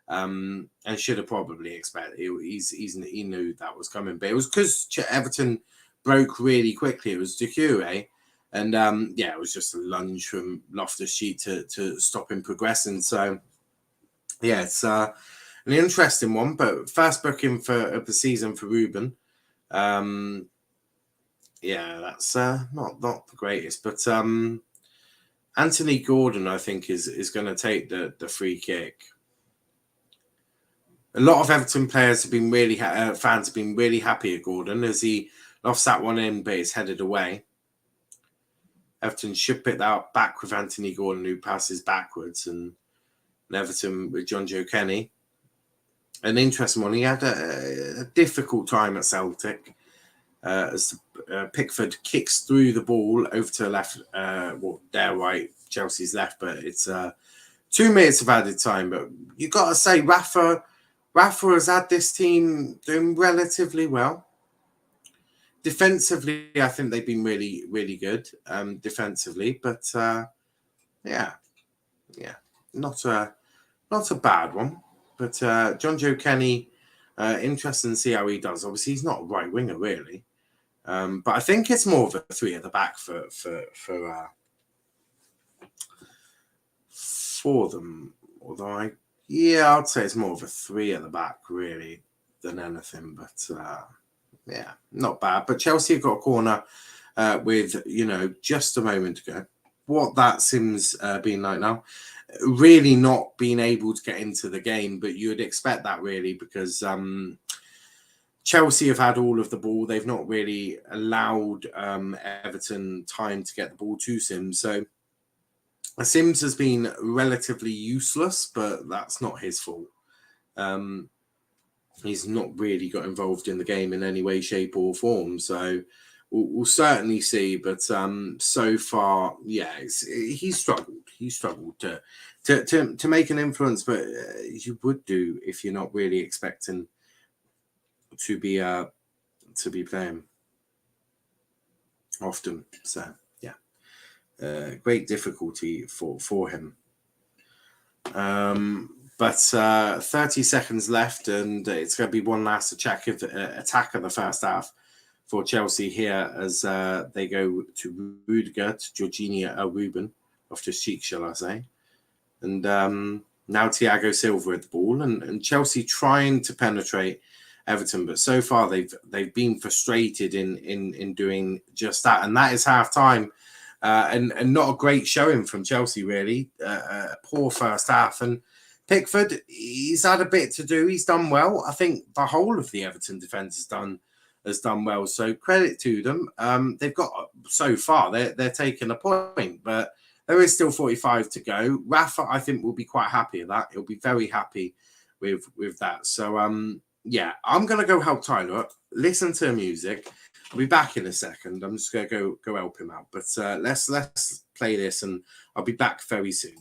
And should have probably expected. He knew that was coming. But it was because Everton broke really quickly. It was Doucouré. And it was just a lunge from Loftus-Cheek to stop him progressing. So, yeah, it's an interesting one. But first booking of the season for Ruben. That's not the greatest. But Anthony Gordon, I think, is going to take the free kick. A lot of Everton players have been fans have been really happy at Gordon as he lofts that one in, but it's headed away. Everton should pick that back with Anthony Gordon, who passes backwards, and Everton with Jonjoe Kenny. An interesting one. He had a difficult time at Celtic as Pickford kicks through the ball over to the left, their right, Chelsea's left, but it's 2 minutes of added time. But you got to say, Rafa has had this team doing relatively well. Defensively, I think they've been really, really good defensively. But not a bad one. But Jonjoe Kenny, interesting to see how he does. Obviously, he's not a right winger really, but I think it's more of a three at the back for them. Although I'd say it's more of a three at the back really than anything. But not bad. But Chelsea have got a corner with just a moment to go. What that seems being like now. Really not being able to get into the game, but you would expect that really because Chelsea have had all of the ball. They've not really allowed Everton time to get the ball to Sims. So Sims has been relatively useless, but that's not his fault. He's not really got involved in the game in any way, shape or form. So we'll certainly see. But so far, he's struggled. He struggled to make an influence, but you would do if you're not really expecting to be playing often. So great difficulty for him. But 30 seconds left, and it's going to be one last attack of the first half for Chelsea here as they go to Rudiger, to Jorginho, Ruben. Loftus-Cheek, shall I say. And now Thiago Silva at the ball and Chelsea trying to penetrate Everton, but so far they've been frustrated in doing just that, and that is half time. And not a great showing from Chelsea, really. A poor first half. And Pickford, he's had a bit to do. He's done well. I think the whole of the Everton defence has done well. So credit to them. They've got so far they're taking a point, but there is still 45 to go. Rafa, I think, will be quite happy with that. He'll be very happy with that. So, I'm going to go help Tyler, listen to music. I'll be back in a second. I'm just going to go help him out. But let's play this, and I'll be back very soon.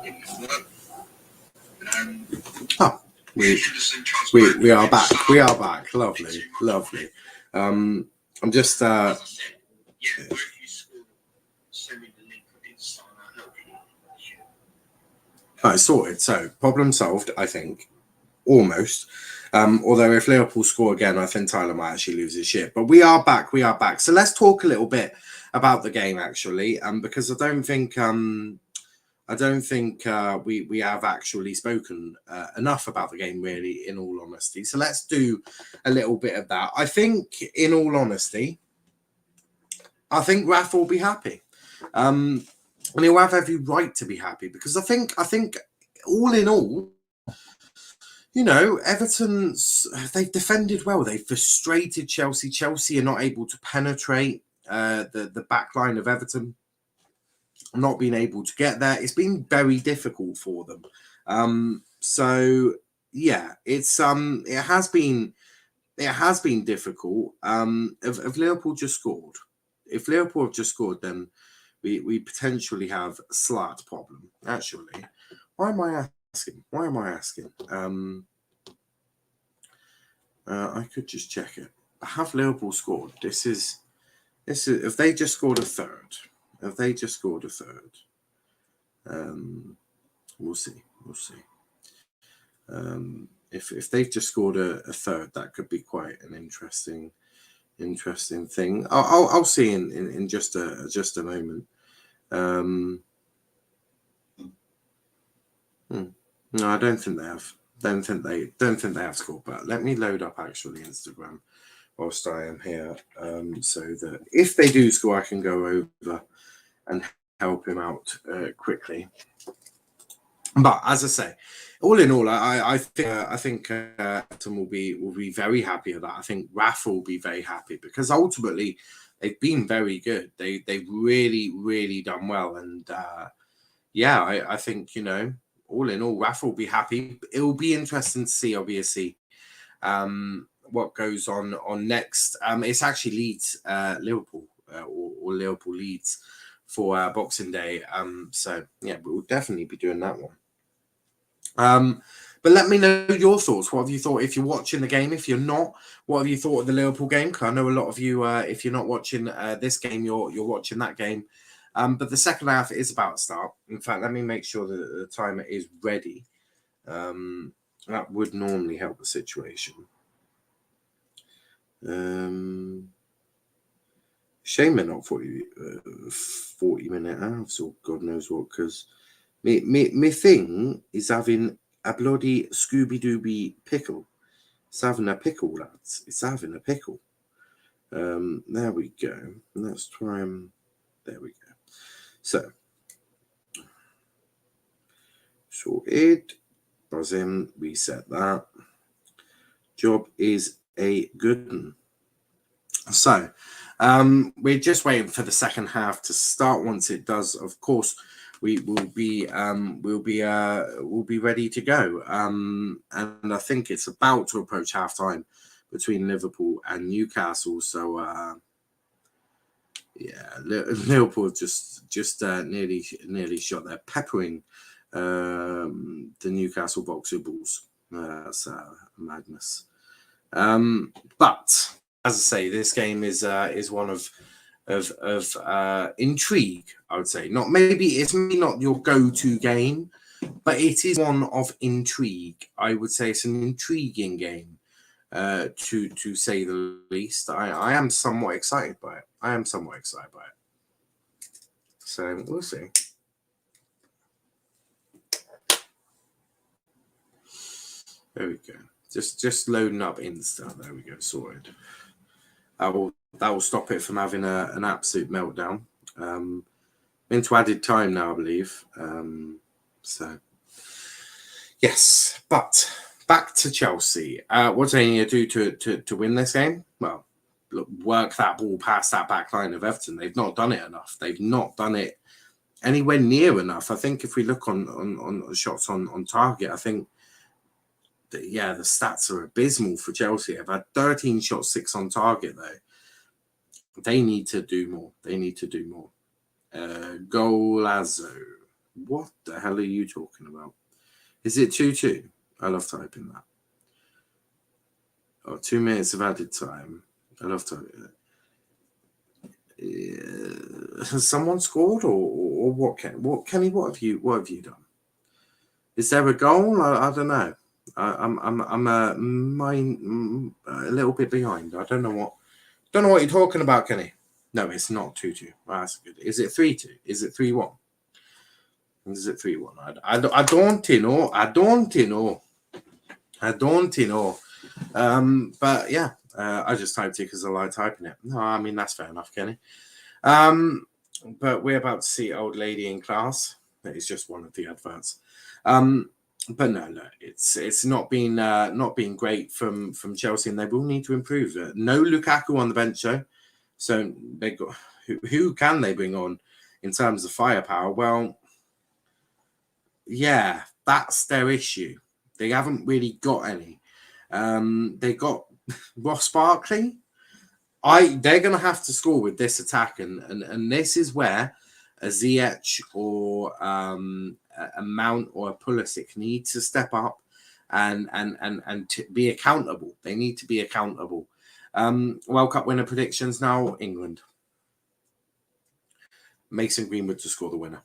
didn't work. Oh, we are back. We are back. Lovely, lovely. I'm just As I said, yeah, or if you score, send me the link of Insta and I'll help you. sorted. So problem solved, I think. Almost. Although if Liverpool score again, I think Tyler might actually lose his shit. But we are back. We are back. So let's talk a little bit about the game actually, because I don't think we have actually spoken enough about the game really, in all honesty. So let's do a little bit of that. I think, in all honesty, I think Raf will be happy, and he'll have every right to be happy, because I think all in all, you know, they've defended well. They've frustrated Chelsea. Chelsea are not able to penetrate the back line of Everton. Not being able to get there. It's been very difficult for them. So yeah, it has been difficult. If Liverpool just scored, then we potentially have a slight problem. Actually, why am I asking? I could just check it. Have Liverpool scored? This is if they just scored a third. If they just scored a third, we'll see. If they've just scored a third, that could be quite an interesting thing. I'll see in just a moment. No, I don't think they have. Don't think they have scored. But let me load up actually Instagram whilst I am here, so that if they do score, I can go over and help him out quickly. But as I say, all in all, I think Everton will be very happy with that. I think Raf will be very happy, because ultimately they've been very good. They've really done well, and yeah, I think, you know, all in all, Raf will be happy. It will be interesting to see, obviously, what goes on next. It's actually Leeds, Liverpool, or Liverpool Leeds for Boxing Day. So yeah, we'll definitely be doing that one. But let me know your thoughts. What have you thought if you're watching the game? If you're not, what have you thought of the Liverpool game? Because I know a lot of you, if you're not watching this game, you're watching that game. But the second half is about to start. In fact, let me make sure that the timer is ready. That would normally help the situation. Shame they're not 40-minute halves or God knows what, because me thing is having a bloody Scooby-Dooby pickle. It's having a pickle, lads. It's having a pickle. There we go. Let's try and... There we go. So, sorted. Buzz in. Reset that. Job is a good one. So, we're just waiting for the second half to start. Once it does, of course, we will be ready to go. And I think it's about to approach halftime between Liverpool and Newcastle. So yeah, Liverpool just nearly shot their peppering the Newcastle Boxer Bulls. That's madness. But as I say, this game is one of intrigue. I would say it's maybe not your go-to game, but it is one of intrigue. I would say it's an intriguing game, to say the least. I am somewhat excited by it. So we'll see. There we go. Just loading up Insta. There we go. Sorted. That will stop it from having an absolute meltdown. Into added time now, I believe. So yes, but back to Chelsea. What do they need to do to win this game? Well, look, work that ball past that back line of Everton. They've not done it enough. They've not done it anywhere near enough. I think if we look on shots on target, I think the stats are abysmal for Chelsea. I've had 13 shots, 6 on target though. They need to do more. Golazo. What the hell are you talking about? Is it 2-2? I love typing that. Oh, 2 minutes of added time. I love typing it. Has someone scored or what? Kenny, what have you done? Is there a goal? I don't know. I'm a little bit behind. I don't know what you're talking about, Kenny. No, it's not 2-2. Oh, that's good. Is it 3-2? Is it 3-1? Is it 3-1? I don't know. But yeah, I just typed it because I like typing it. No, I mean that's fair enough, Kenny. But we're about to see Old Lady in Class. That is just one of the adverts. But no, it's not been great from Chelsea, and they will need to improve. No Lukaku on the bench though, so they got who can they bring on in terms of firepower? Well, yeah, that's their issue. They haven't really got any. They got Ross Barkley. They're going to have to score with this attack, and this is where a Ziyech or a Mount or a Pulisic need to step up and to be accountable. They need to be accountable. World Cup winner predictions now: England. Mason Greenwood to score the winner.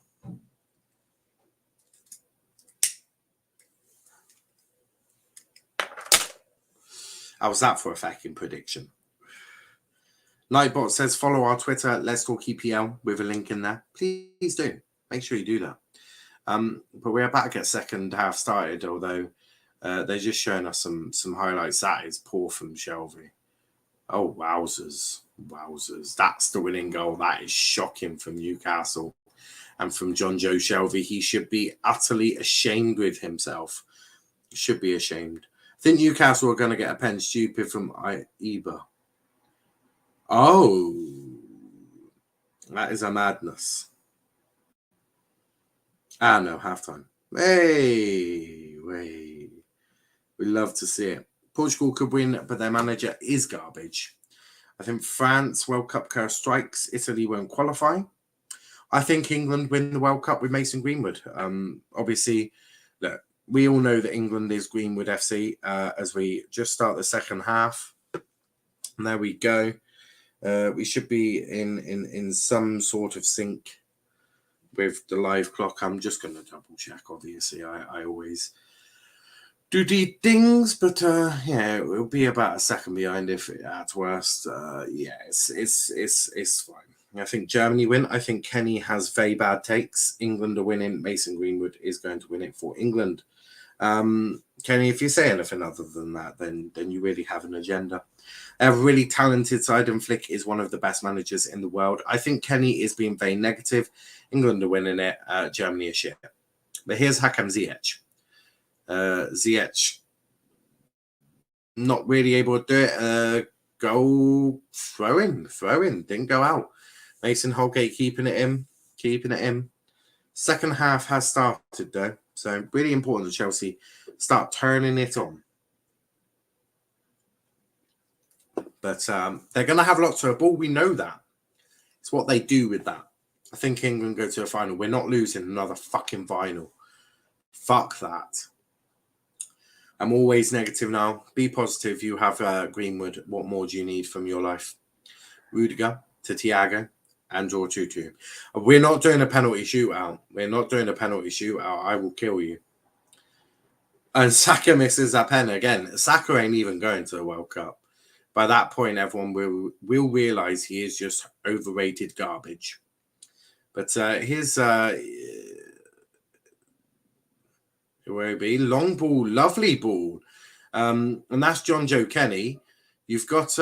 How's that for a fucking prediction? Nightbot says, follow our Twitter, Let's Talk EPL, with a link in there. Please do. Make sure you do that. But we're about to get second half started, although they're just showing us some highlights. That is poor from Shelvey. Oh, wowzers. That's the winning goal. That is shocking from Newcastle. And from John Joe Shelvey, he should be utterly ashamed with himself. He should be ashamed. I think Newcastle are going to get a pen stupid from Iba. Oh, that is a madness. No, halftime. Hey. We love to see it. Portugal could win, but their manager is garbage. I think France World Cup curse strikes. Italy won't qualify. I think England win the World Cup with Mason Greenwood. Obviously, look, we all know that England is Greenwood FC as we just start the second half. And there we go. We should be in some sort of sync with the live clock. I'm just going to double check, obviously. I always do these things, but yeah, it will be about a second behind if at worst. Yeah, it's fine. I think Germany win. I think Kenny has very bad takes. England are winning. Mason Greenwood is going to win it for England. Kenny, if you say anything other than that, then you really have an agenda. They have a really talented side, and Flick is one of the best managers in the world. I think Kenny is being very negative. England are winning it. Germany is shit. But here's Hakim Ziyech. Ziyech not really able to do it. Goal throw in. Didn't go out. Mason Holgate keeping it in. Second half has started though. So really important that Chelsea start turning it on. But they're going to have lots of ball. We know that. It's what they do with that. I think England go to a final. We're not losing another fucking final. Fuck that. I'm always negative now. Be positive. You have Greenwood. What more do you need from your life? Rudiger to Thiago and draw 2-2. We're not doing a penalty shootout. I will kill you. And Saka misses that pen again. Saka ain't even going to the World Cup. By that point, everyone will realise he is just overrated garbage. But here's where it be long ball, lovely ball, and that's John Joe Kenny. You've got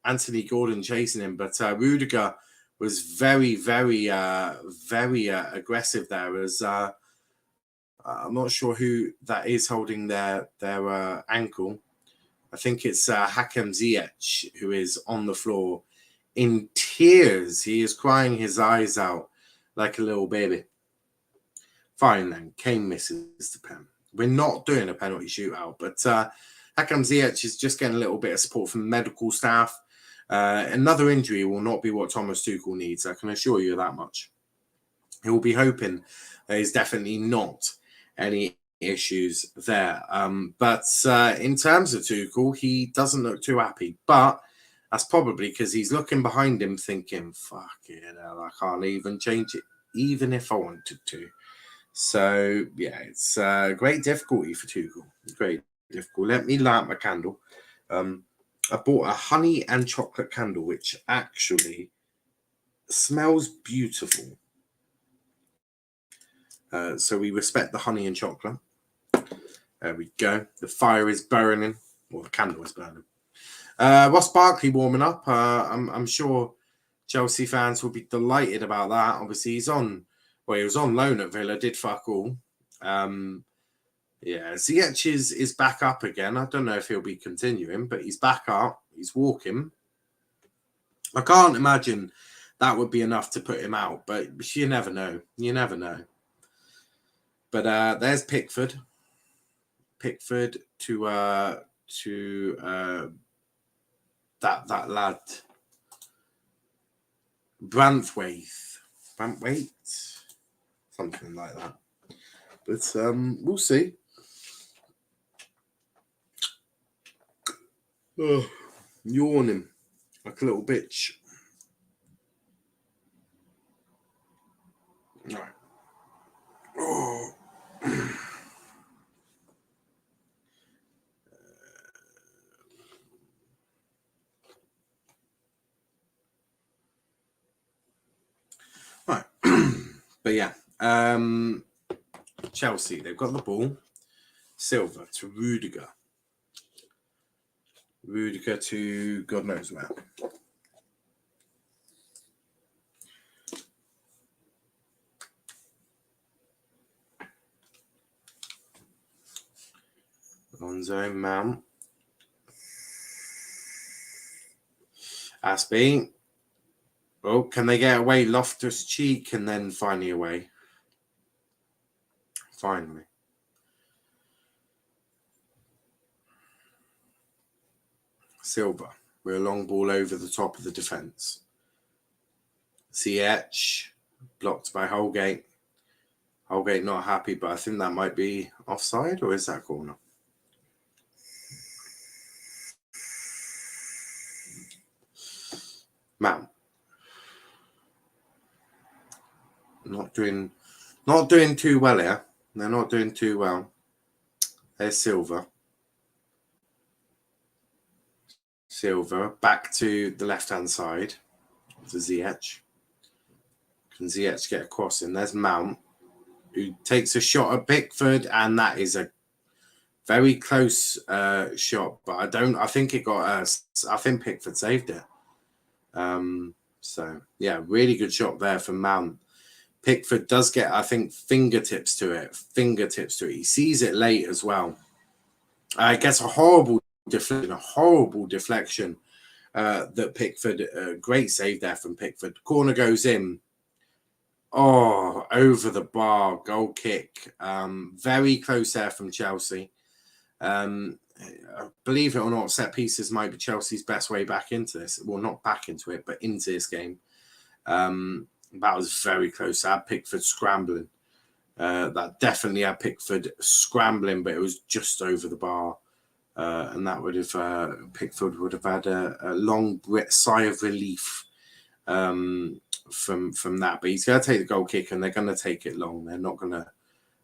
Anthony Gordon chasing him, but Rudiger was very aggressive there. As I'm not sure who that is holding their ankle. I think it's Hakim Ziyech who is on the floor in tears. He is crying his eyes out like a little baby. Fine then, Kane misses the pen. We're not doing a penalty shootout, but Hakim Ziyech is just getting a little bit of support from medical staff. Another injury will not be what Thomas Tuchel needs. I can assure you that much. he'll be hoping there's definitely not any issues there. But in terms of Tuchel, he doesn't look too happy. But that's probably because he's looking behind him thinking, fuck it, I can't even change it, even if I wanted to. So, yeah, it's great difficulty for Tuchel. Great difficult. Let me light my candle. I bought a honey and chocolate candle, which actually smells beautiful. So we respect the honey and chocolate. There we go. The fire is burning, or the candle is burning. Ross Barkley warming up. I'm sure Chelsea fans will be delighted about that. Obviously, he was on loan at Villa, did fuck all. Ziyech is back up again. I don't know if he'll be continuing, but he's back up. He's walking. I can't imagine that would be enough to put him out, but you never know. You never know. But there's Pickford. Pickford to that lad. Brantwaite, something like that. But we'll see. Oh, yawning like a little bitch. All right. Oh. Right. But yeah, Chelsea, they've got the ball. Silva to Rudiger. Rudiger to God knows where. Lonzo, Mount. Aspie. Oh, can they get away? Loftus-Cheek and then finally away. Finally. Silva. We're a long ball over the top of the defence. Ziyech. Blocked by Holgate. Holgate not happy, but I think that might be offside, or is that corner? Mount. Not doing too well here. They're not doing too well. There's Silva. Silva back to the left-hand side to Ziyech. Can Ziyech get a cross in? There's Mount, who takes a shot at Pickford, and that is a very close shot. But I think it got I think Pickford saved it. So yeah, really good shot there from Mount. Pickford does get, I think, fingertips to it. He sees it late as well. Gets a horrible deflection. That Pickford, great save there from Pickford. Corner goes in. Oh, over the bar, goal kick. Very close there from Chelsea. Believe it or not, set pieces might be Chelsea's best way back into this. Well, not back into it, but into this game. That was very close. I had Pickford scrambling. That definitely had Pickford scrambling, but it was just over the bar. And that would have, Pickford would have had a long sigh of relief from that. But he's going to take the goal kick, and they're going to take it long. They're not going to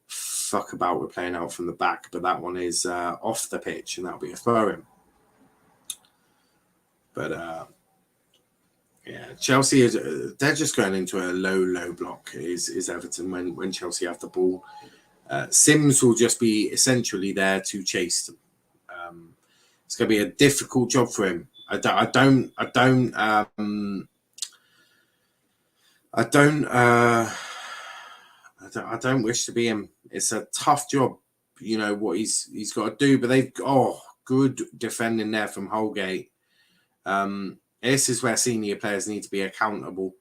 fuck about with playing out from the back. But that one is off the pitch, and that'll be a throw-in. But yeah, Chelsea they're just going into a low block. Is Everton when Chelsea have the ball. Sims will just be essentially there to chase them. It's going to be a difficult job for him. I don't wish to be him. It's a tough job, you know what he's got to do. But they've good defending there from Holgate. This is where senior players need to be accountable,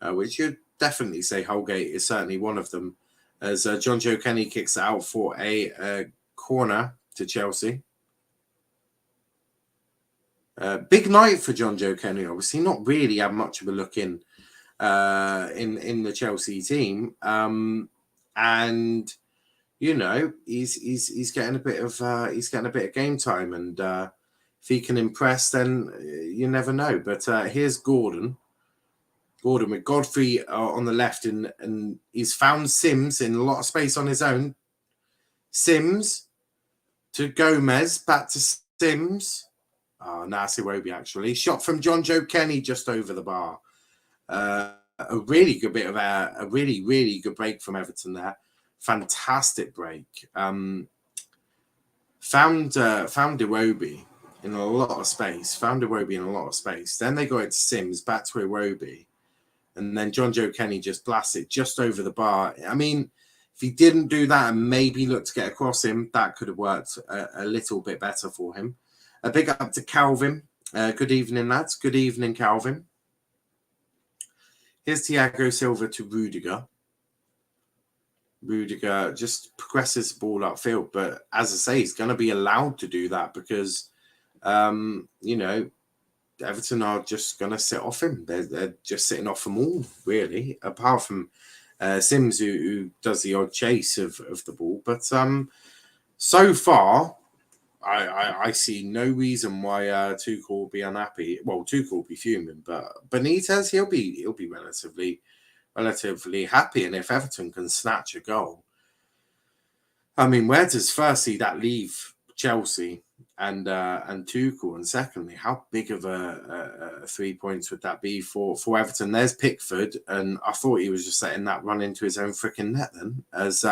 which you'd definitely say Holgate is certainly one of them. As John Joe Kenny kicks it out for a corner to Chelsea. Big night for John Joe Kenny. Obviously, not really had much of a look in in the Chelsea team, and you know he's getting a bit of game time, and if he can impress, then you never know. But here's Gordon with Godfrey on the left, and he's found Sims in a lot of space on his own. Sims to Gomez, back to Sims. Oh, nasty Iwobi, actually. Shot from John Joe Kenny just over the bar. A really good bit of a really, really good break from Everton there. Fantastic break. Found Iwobi in a lot of space. Then they got it to Sims, back to Iwobi. And then John Joe Kenny just blasted just over the bar. I mean, if he didn't do that and maybe look to get across him, that could have worked a little bit better for him. A big up to Calvin. Good evening, lads. Good evening, Calvin. Here's Thiago Silva to Rudiger. Rudiger just progresses the ball upfield. But as I say, he's going to be allowed to do that because, you know, Everton are just going to sit off him. They're just sitting off them all, really, apart from Sims, who does the odd chase of the ball. But so far, I see no reason why Tuchel will be unhappy. Well, Tuchel will be fuming, but Benitez, he'll be relatively happy. And if Everton can snatch a goal, I mean, where does firstly that leave Chelsea and Tuchel, and secondly, how big of a 3 points would that be for Everton? There's Pickford, and I thought he was just letting that run into his own freaking net then, as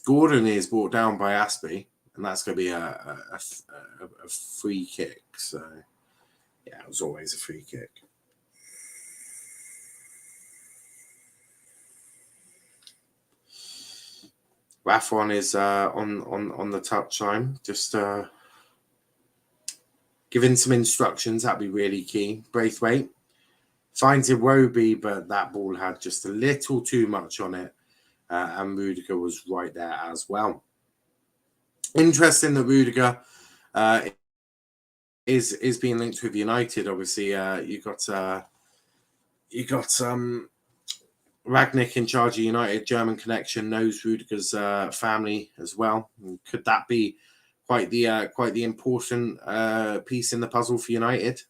Gordon is brought down by Aspie, and that's going to be a free kick. So yeah, it was always a free kick. Rathron is on the touchline, just giving some instructions. That'd be really key. Braithwaite finds Iwobi, but that ball had just a little too much on it, and Rudiger was right there as well. Interesting that Rudiger is being linked with United. Obviously, you got Ragnick in charge of United. German connection, knows Rudiger's family as well. And could that be quite the important piece in the puzzle for United?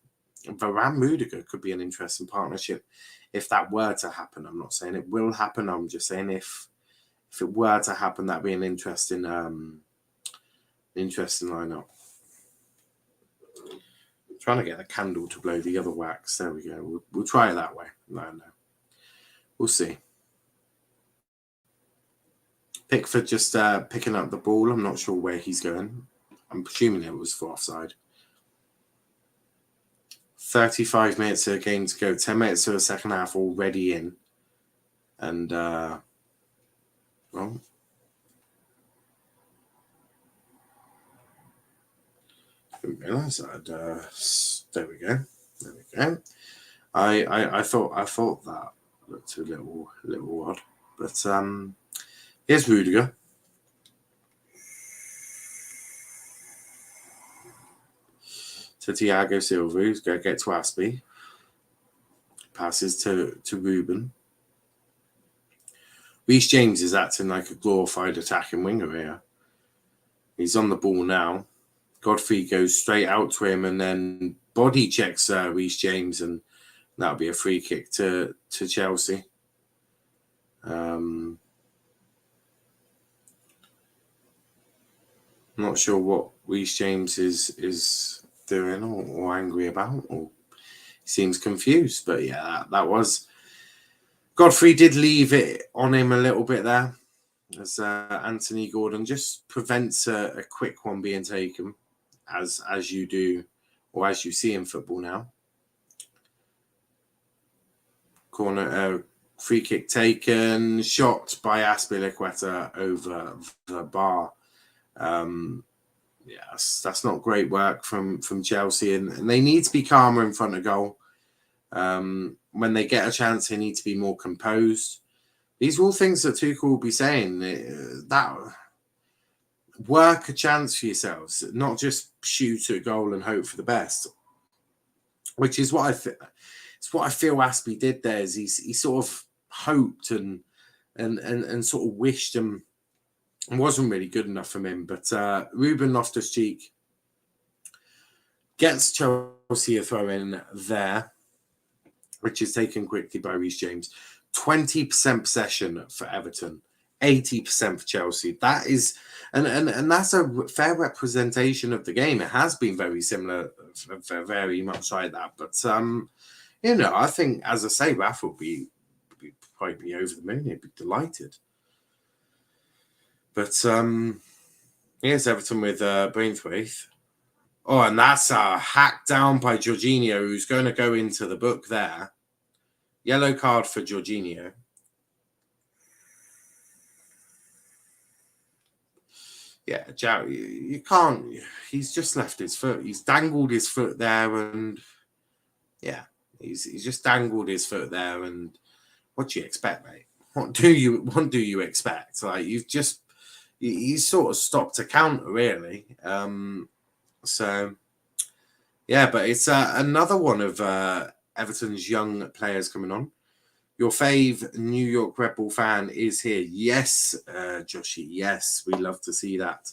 Varane Rudiger could be an interesting partnership if that were to happen. I'm not saying it will happen. I'm just saying if it were to happen, that'd be an interesting lineup. I'm trying to get the candle to blow the other wax. There we go. We'll try it that way. No. We'll see. Pickford just picking up the ball. I'm not sure where he's going. I'm presuming it was for offside. 35 minutes of a game to go. 10 minutes of the second half already in. And, well, didn't realise that. There we go. I thought that looked a little odd. But here's Rudiger. To Thiago Silva, who's going to get to Aspie. Passes to Ruben. Reece James is acting like a glorified attacking winger here. He's on the ball now. Godfrey goes straight out to him and then body checks Reece James, and that'll be a free kick to Chelsea. I'm not sure what Reece James is doing or angry about, or seems confused. But yeah, that was... Godfrey did leave it on him a little bit there, as Anthony Gordon just prevents a quick one being taken, as you do, or as you see in football now. Corner, free kick taken, shot by Azpilicueta over the bar. Yes, that's not great work from Chelsea, and they need to be calmer in front of goal. When they get a chance, they need to be more composed. These are all things that Tuchel will be saying. That work a chance for yourselves, not just shoot at goal and hope for the best. Which is what it's what I feel Aspie did there. Is he sort of hoped and sort of wished and wasn't really good enough from him. But Ruben Loftus-Cheek gets Chelsea a throw in there, which is taken quickly by Reece James. 20% possession for Everton, 80% for Chelsea. That is, and that's a fair representation of the game. It has been very similar, very much like that. But you know, I think, as I say, Rafa would probably be over the moon. He'd be delighted. But here's Everton with Braithwaite. Oh, and that's a hack down by Jorginho, who's going to go into the book there. Yellow card for Jorginho. Yeah, Joe, you can't. He's just left his foot. He's dangled his foot there, and yeah, he's just dangled his foot there. And what do you expect, mate? What do you expect? Like, he's sort of stopped a counter, really. So yeah, but it's another one of Everton's young players coming on. Your fave New York Red Bull fan is here. Yes, Joshy. Yes, we love to see that.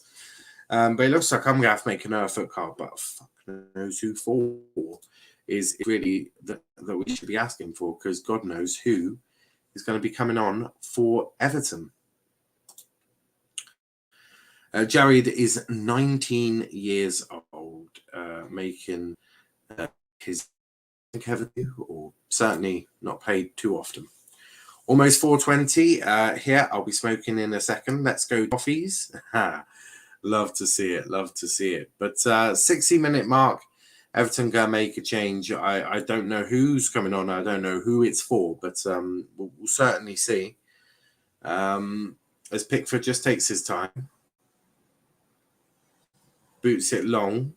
But it looks like I'm going to have to make an foot card, but fuck knows who for is really that we should be asking for, because God knows who is going to be coming on for Everton. Jared is 19 years old, making his Everton, or certainly not played too often. Almost 4:20 here. I'll be smoking in a second. Let's go coffees. Love to see it. Love to see it. But 60-minute mark, Everton going to make a change. I don't know who's coming on. I don't know who it's for, but we'll certainly see. As Pickford just takes his time. Boots it long.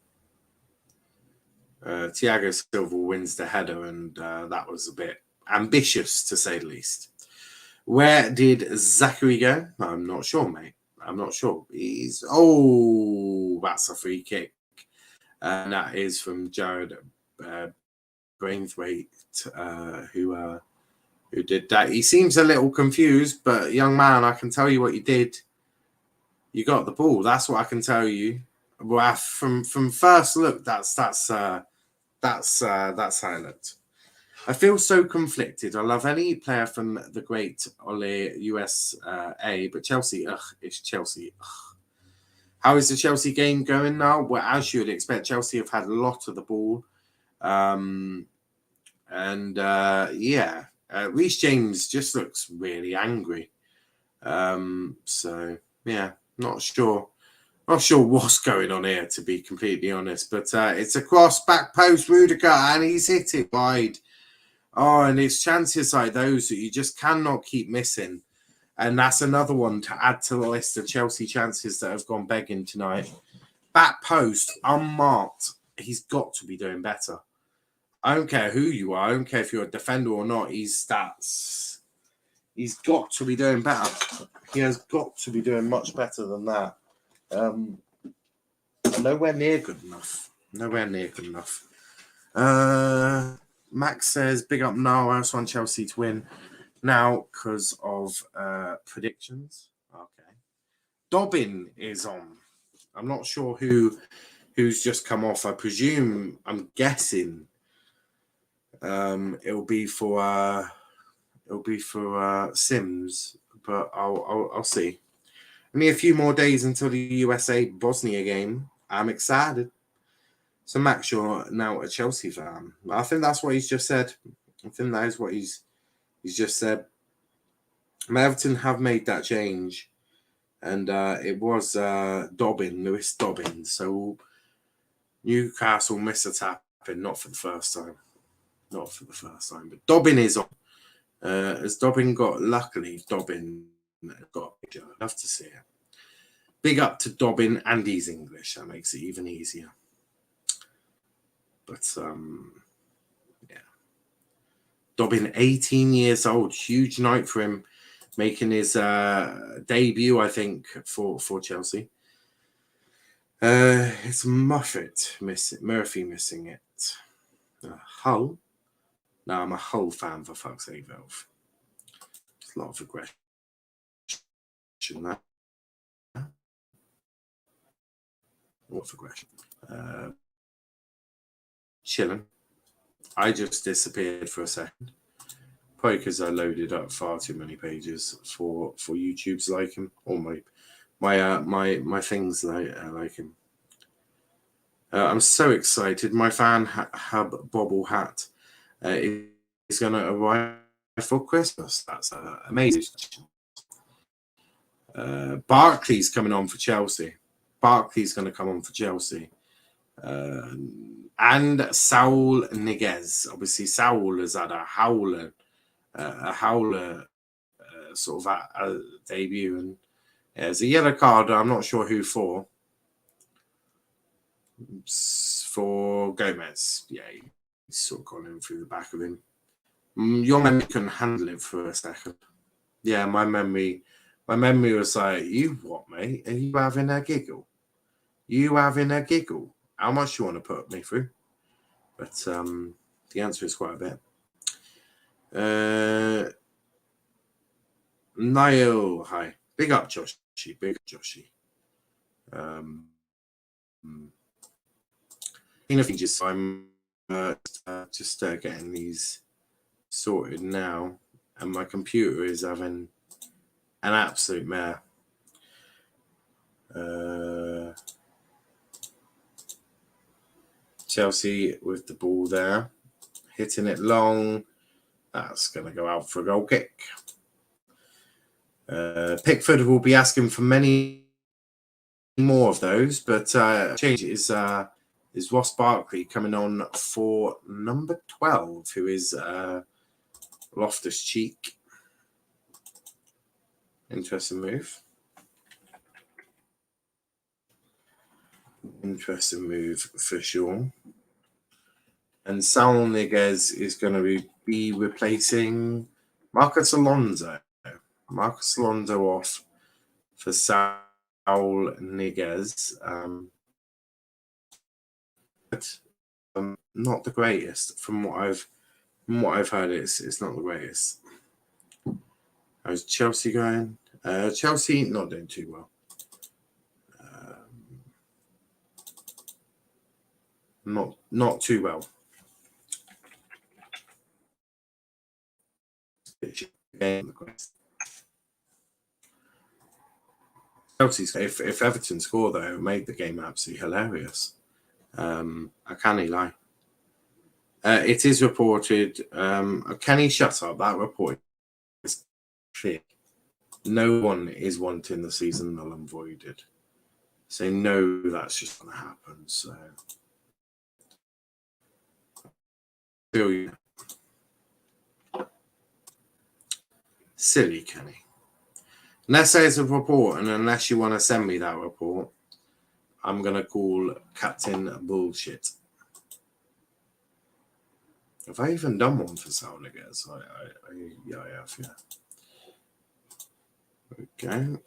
Thiago Silva wins the header, and that was a bit ambitious, to say the least. Where did Zachary go? I'm not sure, mate. I'm not sure. That's a free kick. And that is from Jared Braithwaite, who did that. He seems a little confused, but young man, I can tell you what you did. You got the ball. That's what I can tell you. Well, from first look, that's how it looked. I feel so conflicted. I love any player from the great Ole USA, but Chelsea, it's Chelsea. How is the Chelsea game going now? Well, as you'd expect, Chelsea have had a lot of the ball. Reece James just looks really angry. So, yeah, not sure. Not sure what's going on here, to be completely honest. But it's a cross, back post, Rudiger, and he's hit it wide. Oh, and it's chances like those that you just cannot keep missing. And that's another one to add to the list of Chelsea chances that have gone begging tonight. Back post, unmarked. He's got to be doing better. I don't care who you are. I don't care if you're a defender or not. He's got to be doing better. He has got to be doing much better than that. Nowhere near good enough. Max says, big up Niall. I just want Chelsea to win now because of predictions. Okay. Dobbin is on. I'm not sure who's just come off. I'm guessing it'll be for Sims, but I'll see. Only a few more days until the USA Bosnia game. I'm excited. So Max, you're now a Chelsea fan. I think that's what he's just said. I think that is what he's just said. Everton have made that change, and it was Lewis Dobbin. So Newcastle miss a tap in, not for the first time. But Dobbin is on. Has Dobbin got? Luckily, Dobbin got a picture. I'd love to see it. Big up to Dobbin, and he's English. That makes it even easier. But yeah, Dobbin, 18 years old, huge night for him, making his debut, I think, for Chelsea. It's Murphy missing it. Hull. No, I'm a Hull fan, for fuck's sake, Velv. There's a lot of aggression there. What of aggression? Chilling. I just disappeared for a second. Probably because I loaded up far too many pages for YouTube's liking, or my things like him. I'm so excited. My fan hub bobble hat is going to arrive for Christmas. That's amazing. Barkley's coming on for Chelsea. Barkley's going to come on for Chelsea. And Saul Niguez. Obviously, Saul has had a howler sort of a debut, and there's a yellow card. I'm not sure who for Gomez. Yeah, he's sort of gone in through the back of him. Your memory couldn't handle it for a second. Yeah, my memory was like, you what, mate? Are you having a giggle? You having a giggle? How much do you want to put me through? But the answer is quite a bit. Niall, hi. Big up, Joshy. Big up, Joshy. I'm just getting these sorted now, and my computer is having an absolute mare. Chelsea with the ball there, hitting it long. That's going to go out for a goal kick. Pickford will be asking for many more of those, but change is Ross Barkley coming on for number 12, who is Loftus-Cheek. Interesting move. Interesting move for sure. And Saul Niguez is going to be replacing Marcus Alonso. Marcus Alonso off for Saul Niguez. But not the greatest from what I've heard. It's not the greatest. How's Chelsea going? Chelsea not doing too well. Not too well. Chelsea's, if Everton score though, it made the game absolutely hilarious. I can't lie. It is reported. Can he shut up? That report is clear. No one is wanting the season null and voided. So no, that's just going to happen. So feel you. Silly Kenny. Unless there's a report, and unless you want to send me that report, I'm going to call Captain Bullshit. Have I even done one for Saul Niguez? Yeah, I have, yeah. Okay.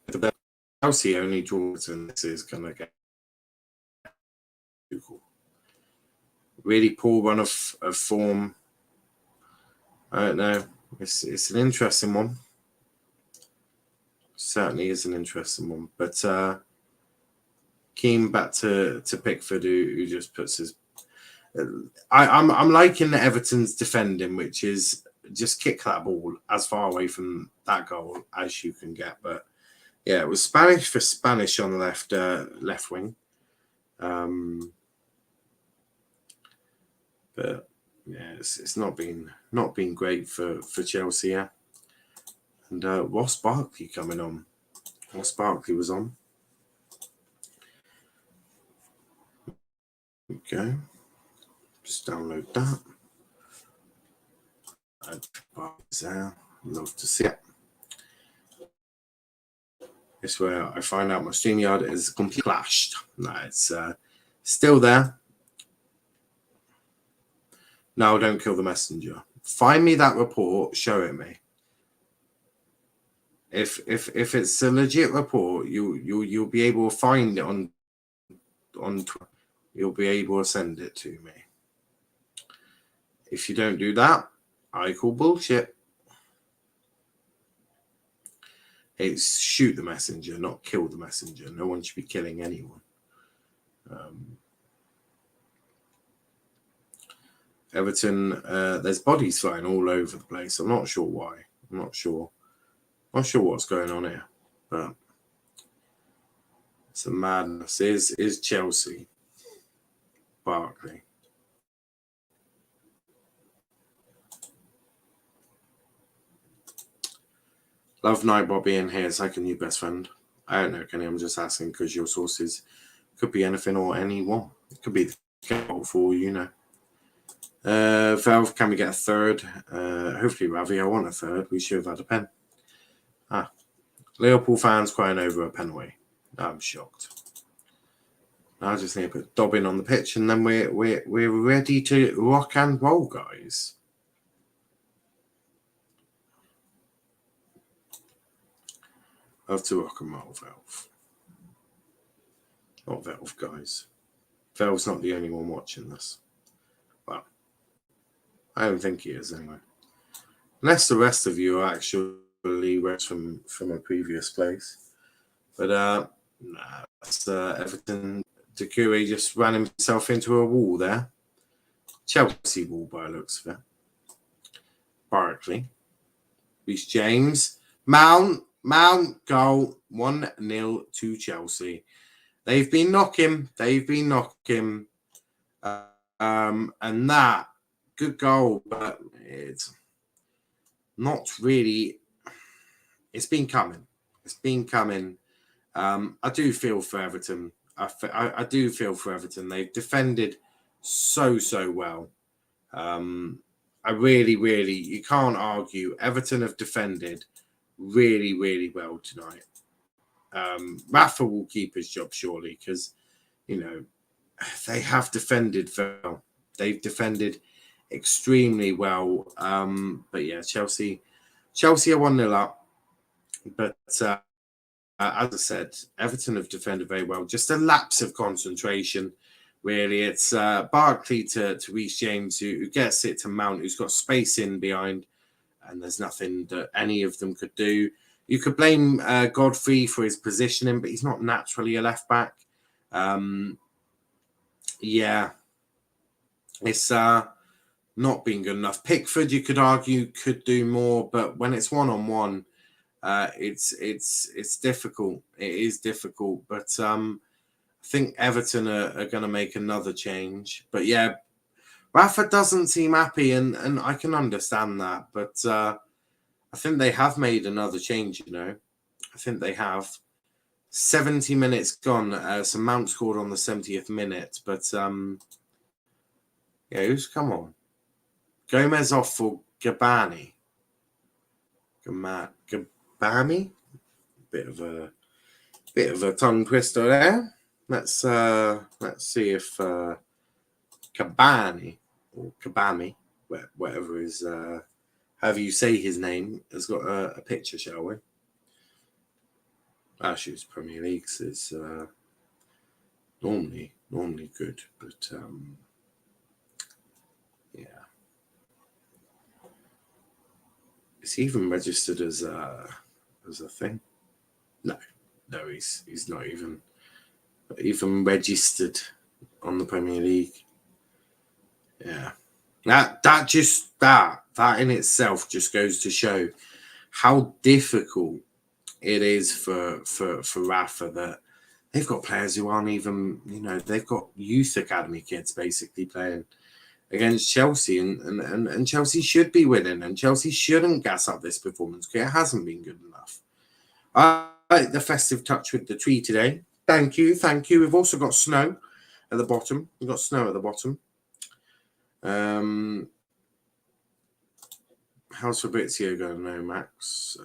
The Chelsea only draws, and this is going to get too cool. Really poor run of form. I don't know. It's an interesting one. Certainly is an interesting one. But Keane back to Pickford, who just puts his. I'm liking the Everton's defending, which is just kick that ball as far away from that goal as you can get. But yeah, it was Spanish for Spanish on the left wing. But yeah, it's not been great for Chelsea. Yeah. And Ross Barkley coming on. Ross Barkley was on. Okay. Just download that. Love to see it. This where I find out my StreamYard is completely clashed. No, it's still there. No, don't kill the messenger. Find me that report. Show it me. if it's a legit report, you'll be able to find it on Twitter. You'll be able to send it to me. If you don't do that, I call bullshit. It's shoot the messenger, not kill the messenger. No one should be killing anyone. Everton, there's bodies flying all over the place. I'm not sure why. I'm not sure what's going on here, but it's a madness. Is Chelsea, Barkley. Love Niall being here. It's like a new best friend. I don't know, Kenny. I'm just asking because your sources could be anything or anyone. It could be the goal for you know. Valve, can we get a third? Hopefully, Ravi. I want a third. We should have had a pen. Liverpool fans crying over a pen away. I'm shocked. I just need to put Dobbin on the pitch, and then we're ready to rock and roll, guys. Love to rock and roll, Valve. Not Valve, guys. Valve's not the only one watching this. Well, I don't think he is anyway. Unless the rest of you are actually reps from a previous place. But that's Everton. Doucouré just ran himself into a wall there. Chelsea wall by looks of it. Barkley. Reece James. Mount, goal. 1-0 to Chelsea. They've been knocking. And that, good goal, but it's not really. It's been coming. I do feel for Everton. I do feel for Everton. They've defended so well. I really, you can't argue. Everton have defended really well tonight. Rafa will keep his job surely because, you know, they have defended well. They've defended extremely well. But yeah, Chelsea are 1-0 up. But as I said, Everton have defended very well. Just a lapse of concentration, really. It's Barkley to Reece James, who gets it to Mount, who's got space in behind, and there's nothing that any of them could do. You could blame Godfrey for his positioning, but he's not naturally a left back. Yeah, it's not been good enough. Pickford, you could argue, could do more, but when it's one-on-one, it's difficult. It is difficult, but I think Everton are going to make another change. But yeah, Rafa doesn't seem happy, and I can understand that. But I think they have made another change, you know. I think they have. 70 minutes gone. So Mount scored on the 70th minute. But, yeah, come on. Gomez off for Gabani. Gabani? Bit of a tongue twister there. Let's see if Cabani or Kabami, whatever is however you say his name, has got a picture, shall we? Ashes Premier Leagues is normally good, but yeah. Is he even registered as a thing? No, he's not even registered on the Premier League. Yeah, that in itself just goes to show how difficult it is for Rafa that they've got players who aren't even, you know, they've got youth academy kids basically playing against Chelsea, and Chelsea should be winning, and Chelsea shouldn't gas up this performance because it hasn't been good enough. I like the festive touch with the tree today. Thank you. We've also got snow at the bottom. How's Fabrizio going? No, Max.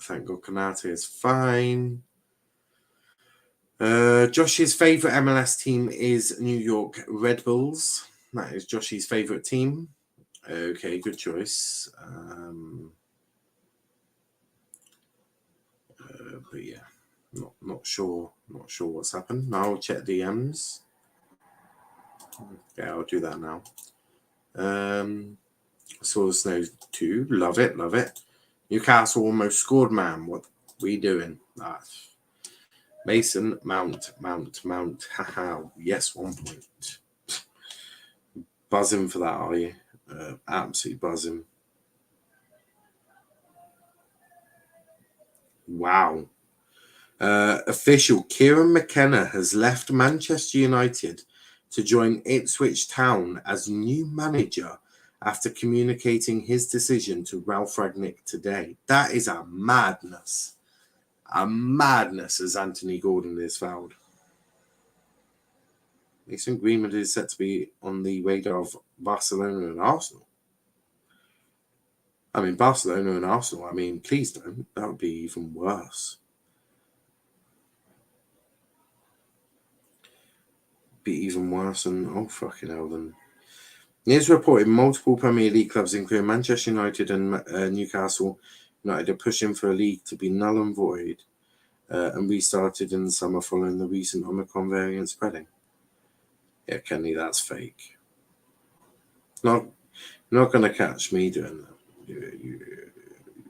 Thank God GoloKante is fine. Josh's favourite MLS team is New York Red Bulls. That is Josh's favourite team. Okay, good choice. But yeah, not sure what's happened. Now I'll check DMs. Yeah, I'll do that now. Saw the snow too. Love it. Newcastle almost scored, man. What we doing? Mason Mount. Haha. Yes, 1 point. Buzzing for that, are you? Absolutely buzzing. Wow. Official Kieran McKenna has left Manchester United to join Ipswich Town as new manager after communicating his decision to Ralph Rangnick today. That is a madness. A madness, as Anthony Gordon is fouled. Mason Greenwood is set to be on the radar of Barcelona and Arsenal. I mean, Barcelona and Arsenal, I mean, please don't. That would be even worse. Be even worse than, oh, fucking hell, then. News reported multiple Premier League clubs, including Manchester United and Newcastle United, are pushing for a league to be null and void and restarted in the summer following the recent Omicron variant spreading. Yeah, Kenny, that's fake. Not going to catch me doing that.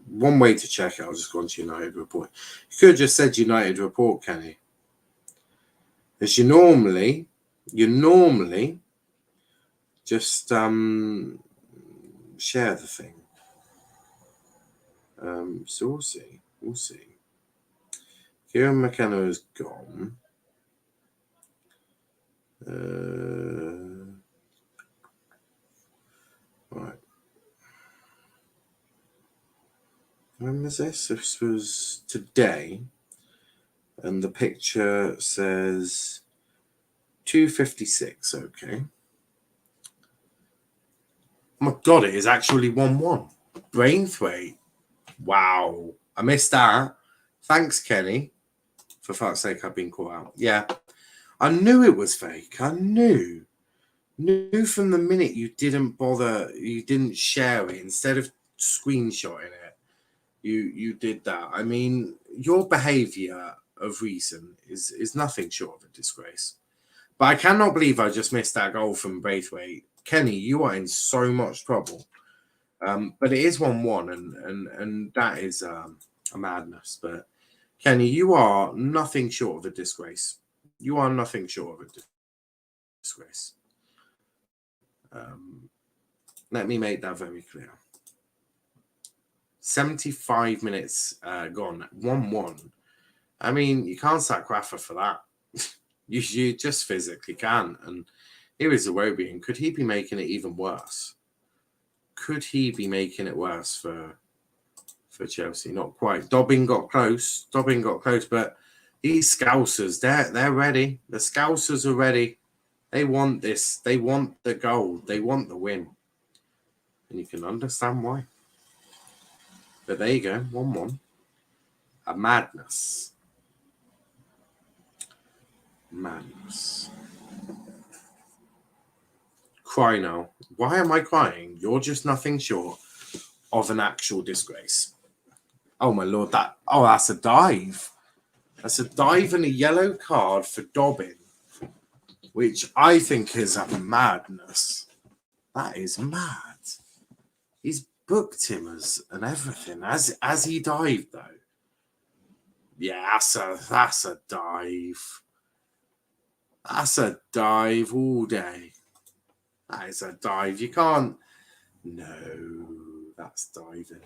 One way to check it, I'll just go on to United Report. You could have just said United Report, Kenny. As you normally just share the thing. So we'll see. Kieran McKenna is gone. Right. When was this? This was today. And the picture says 2:56. Okay. Oh my God, it is actually 1-1. Braithwaite. Wow. I missed that. Thanks, Kenny. For fuck's sake, I've been caught out. Yeah. I knew it was fake. I knew from the minute you didn't share it instead of screenshotting it. You did that. I mean, your behaviour of recent is nothing short of a disgrace. But I cannot believe I just missed that goal from Braithwaite. Kenny, you are in so much trouble. But it is 1-1, and that is a madness. But Kenny, you are nothing short of a disgrace. You are nothing short of a disgrace. Let me make that very clear. 75 minutes gone, 1-1. I mean, you can't sack Rafa for that. you just physically can't. And here is Iwobi. Could he be making it even worse? Could he be making it worse for Chelsea? Not quite. Dobbin got close, but these Scousers, they're ready. The Scousers are ready. They want this. They want the goal. They want the win. And you can understand why. But there you go, 1-1. A madness. Cry now. Why am I crying? You're just nothing short of an actual disgrace. Oh my Lord, that's a dive. That's a dive and a yellow card for Dobbin, which I think is a madness. That is mad. He's booked him and everything as he dived though. Yeah, that's a dive. That's a dive all day. That is a dive. You can't. No, that's diving.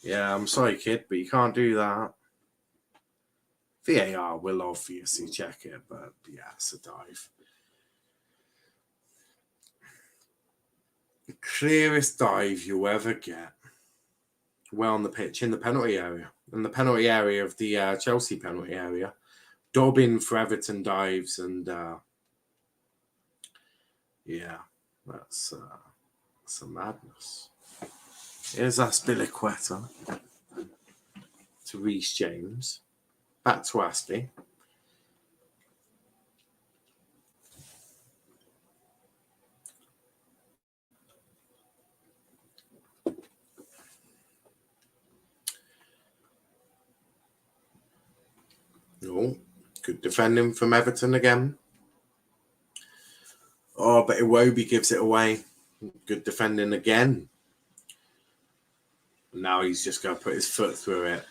Yeah, I'm sorry, kid, but you can't do that. VAR will obviously check it, but yeah, it's a dive. The clearest dive you'll ever get. Well on the pitch, in the penalty area. In the penalty area of the Chelsea penalty area. Dobbin for Everton dives and yeah, that's a madness. Here's Aspilicueta to Reece James. Back to Aspi. Oh, good defending from Everton again. Oh, but Iwobi gives it away. Good defending again. Now he's just going to put his foot through it.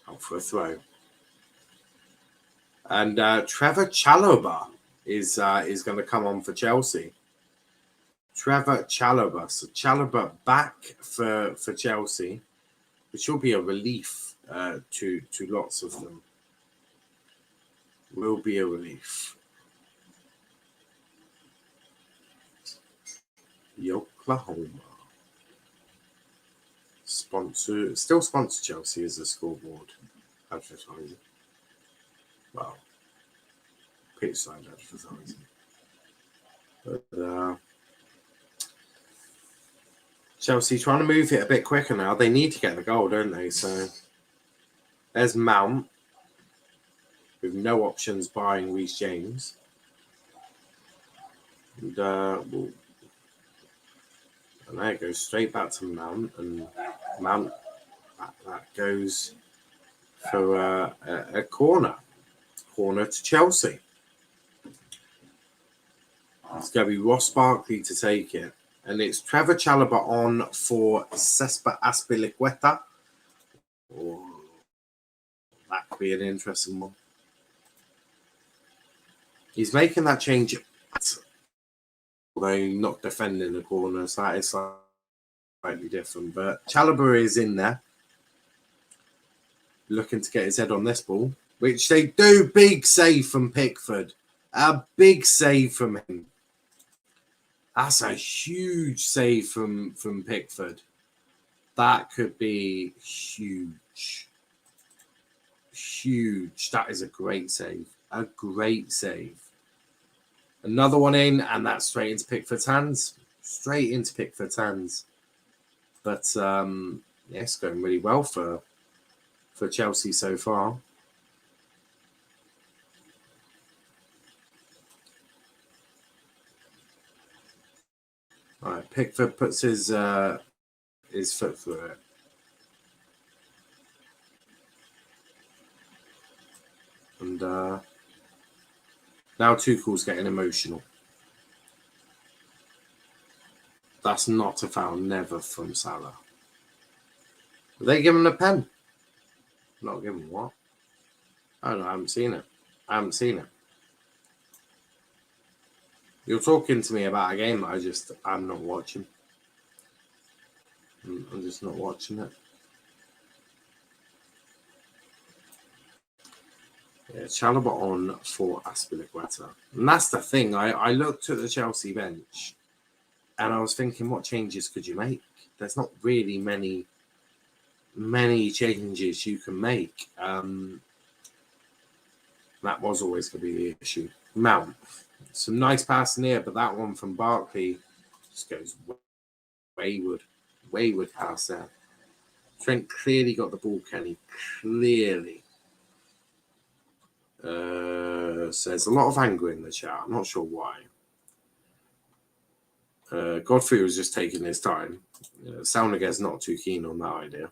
Out for a throw. And Trevor Chalobah is going to come on for Chelsea. Trevor Chalobah. So Chalobah back for Chelsea, which will be a relief to lots of them. Will be a relief. Oklahoma. Still sponsor Chelsea as a scoreboard advertising. Well, pitch side advertising. But Chelsea trying to move it a bit quicker now. They need to get the goal, don't they? So there's Mount with no options buying Reece James. And and there it goes straight back to Mount, and Mount that goes for a corner to Chelsea. It's going to be Ross Barkley to take it, and it's Trevor Chalobah on for Cespa Azpilicueta. Oh, that could be an interesting one. He's making that change, although not defending the corner, so that is slightly different. But Chalobah is in there, looking to get his head on this ball, which they do. Big save from Pickford. A big save from him. That's a huge save from Pickford. That could be huge. Huge. That is a great save. A great save. Another one in, and that's straight into Pickford's hands. Straight into Pickford's hands. But yeah, it's going really well for Chelsea so far. All right, Pickford puts his foot through it. And now Tuchel's getting emotional. That's not a foul, never from Salah. Are they giving a pen? Not giving what? Oh no, I haven't seen it. You're talking to me about a game that I'm not watching. I'm just not watching it. Yeah, Chalobah on for Azpilicueta. And that's the thing. I looked at the Chelsea bench and I was thinking, what changes could you make? There's not really many changes you can make. That was always going to be the issue. Mount. Some nice passing here, but that one from Barkley just goes wayward pass there. Trent clearly got the ball, Kenny. Clearly. So there's a lot of anger in the chat. I'm not sure why. Godfrey was just taking his time. Salnaguer's not too keen on that idea.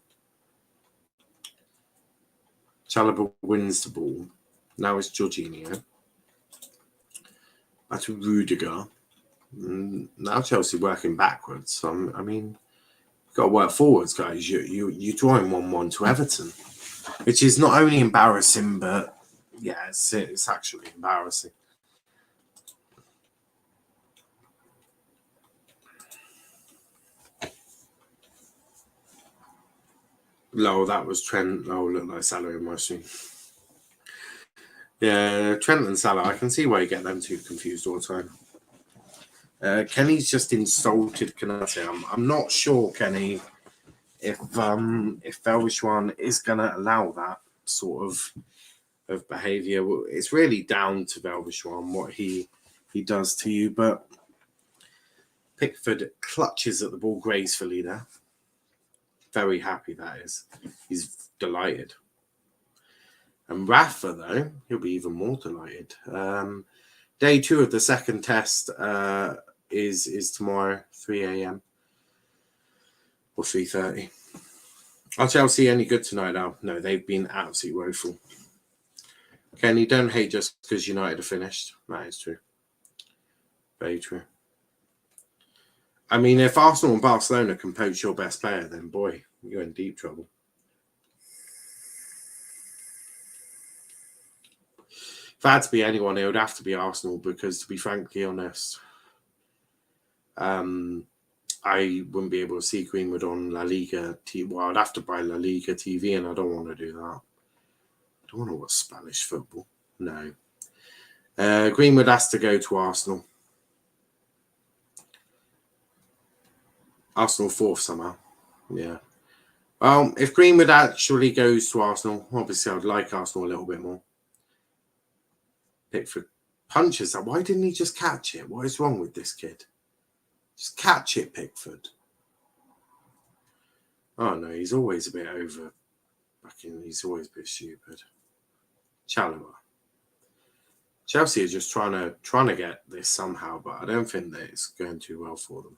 Chalobah wins the ball. Now it's Jorginho. That's Rudiger. Now Chelsea working backwards. So, I mean, you've got to work forwards, guys. You're drawing 1-1 to Everton, which is not only embarrassing, but yeah, it's actually embarrassing. No, that was Trent. Oh, look like Salah in my screen. Yeah, Trent and Salah. I can see why you get them two confused all the time. Kenny's just insulted Konate. I'm not sure, Kenny, if Velvishuan is going to allow that sort of behaviour. It's really down to Velvishuan what he does to you. But Pickford clutches at the ball gracefully there. Very happy, that is. He's delighted. And Rafa, though, he'll be even more delighted. Day 2 of the second test is tomorrow, 3 a.m. or 3:30. Are Chelsea any good tonight now? No, they've been absolutely woeful. Kenny, don't hate just because United are finished. That is true. Very true. I mean, if Arsenal and Barcelona can poach your best player, then boy, you're in deep trouble. If it had to be anyone, it would have to be Arsenal because, to be frankly honest, I wouldn't be able to see Greenwood on La Liga TV. Well, I'd have to buy La Liga TV, and I don't want to do that. I don't want to watch Spanish football. No. Greenwood has to go to Arsenal. Arsenal fourth somehow. Yeah. Well, if Greenwood actually goes to Arsenal, obviously I'd like Arsenal a little bit more. Pickford punches that. Why didn't he just catch it? What is wrong with this kid? Just catch it, Pickford. Oh no, he's always a bit over. He's always a bit stupid. Chalobah. Chelsea are just trying to get this somehow, but I don't think that it's going too well for them.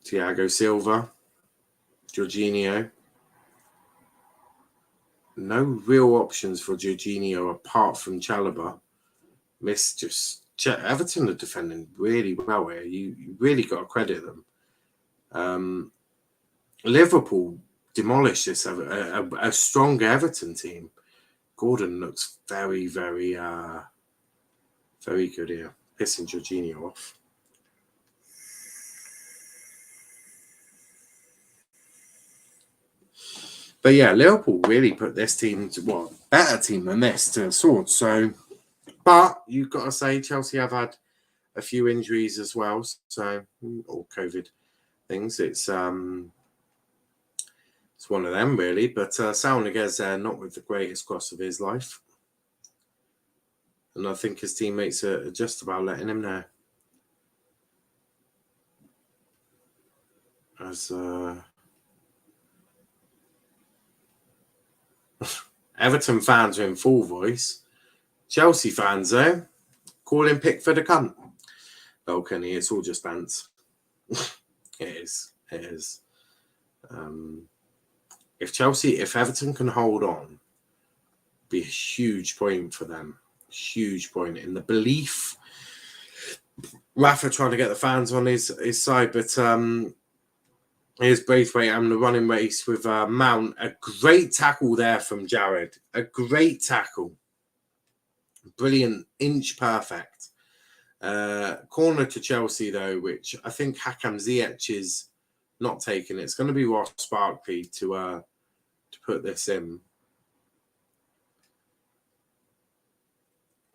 Thiago Silva, Jorginho. No real options for Jorginho apart from Chalobah. Everton are defending really well here. You really got to credit them. Liverpool demolished this a strong Everton team. Gordon looks very, very, very good here. Pissing Jorginho off. But yeah, Liverpool really put this team to, better team than this to the sword. So, but you've got to say Chelsea have had a few injuries as well. So, or COVID things. It's one of them really. But Saul Niguez not with the greatest cross of his life. And I think his teammates are just about letting him know. As Everton fans are in full voice. Chelsea fans, calling Pickford a cunt. Oh, Kenny, it's all just ants. It is. If Everton can hold on, be a huge point for them. Huge point in the belief. Rafa trying to get the fans on his side, but here's Braithwaite and the running race with Mount. A great tackle there from Jared. A great tackle. Brilliant. Inch perfect. Corner to Chelsea, though, which I think Hakam Ziyech is not taking. It's going to be Ross Barkley to put this in.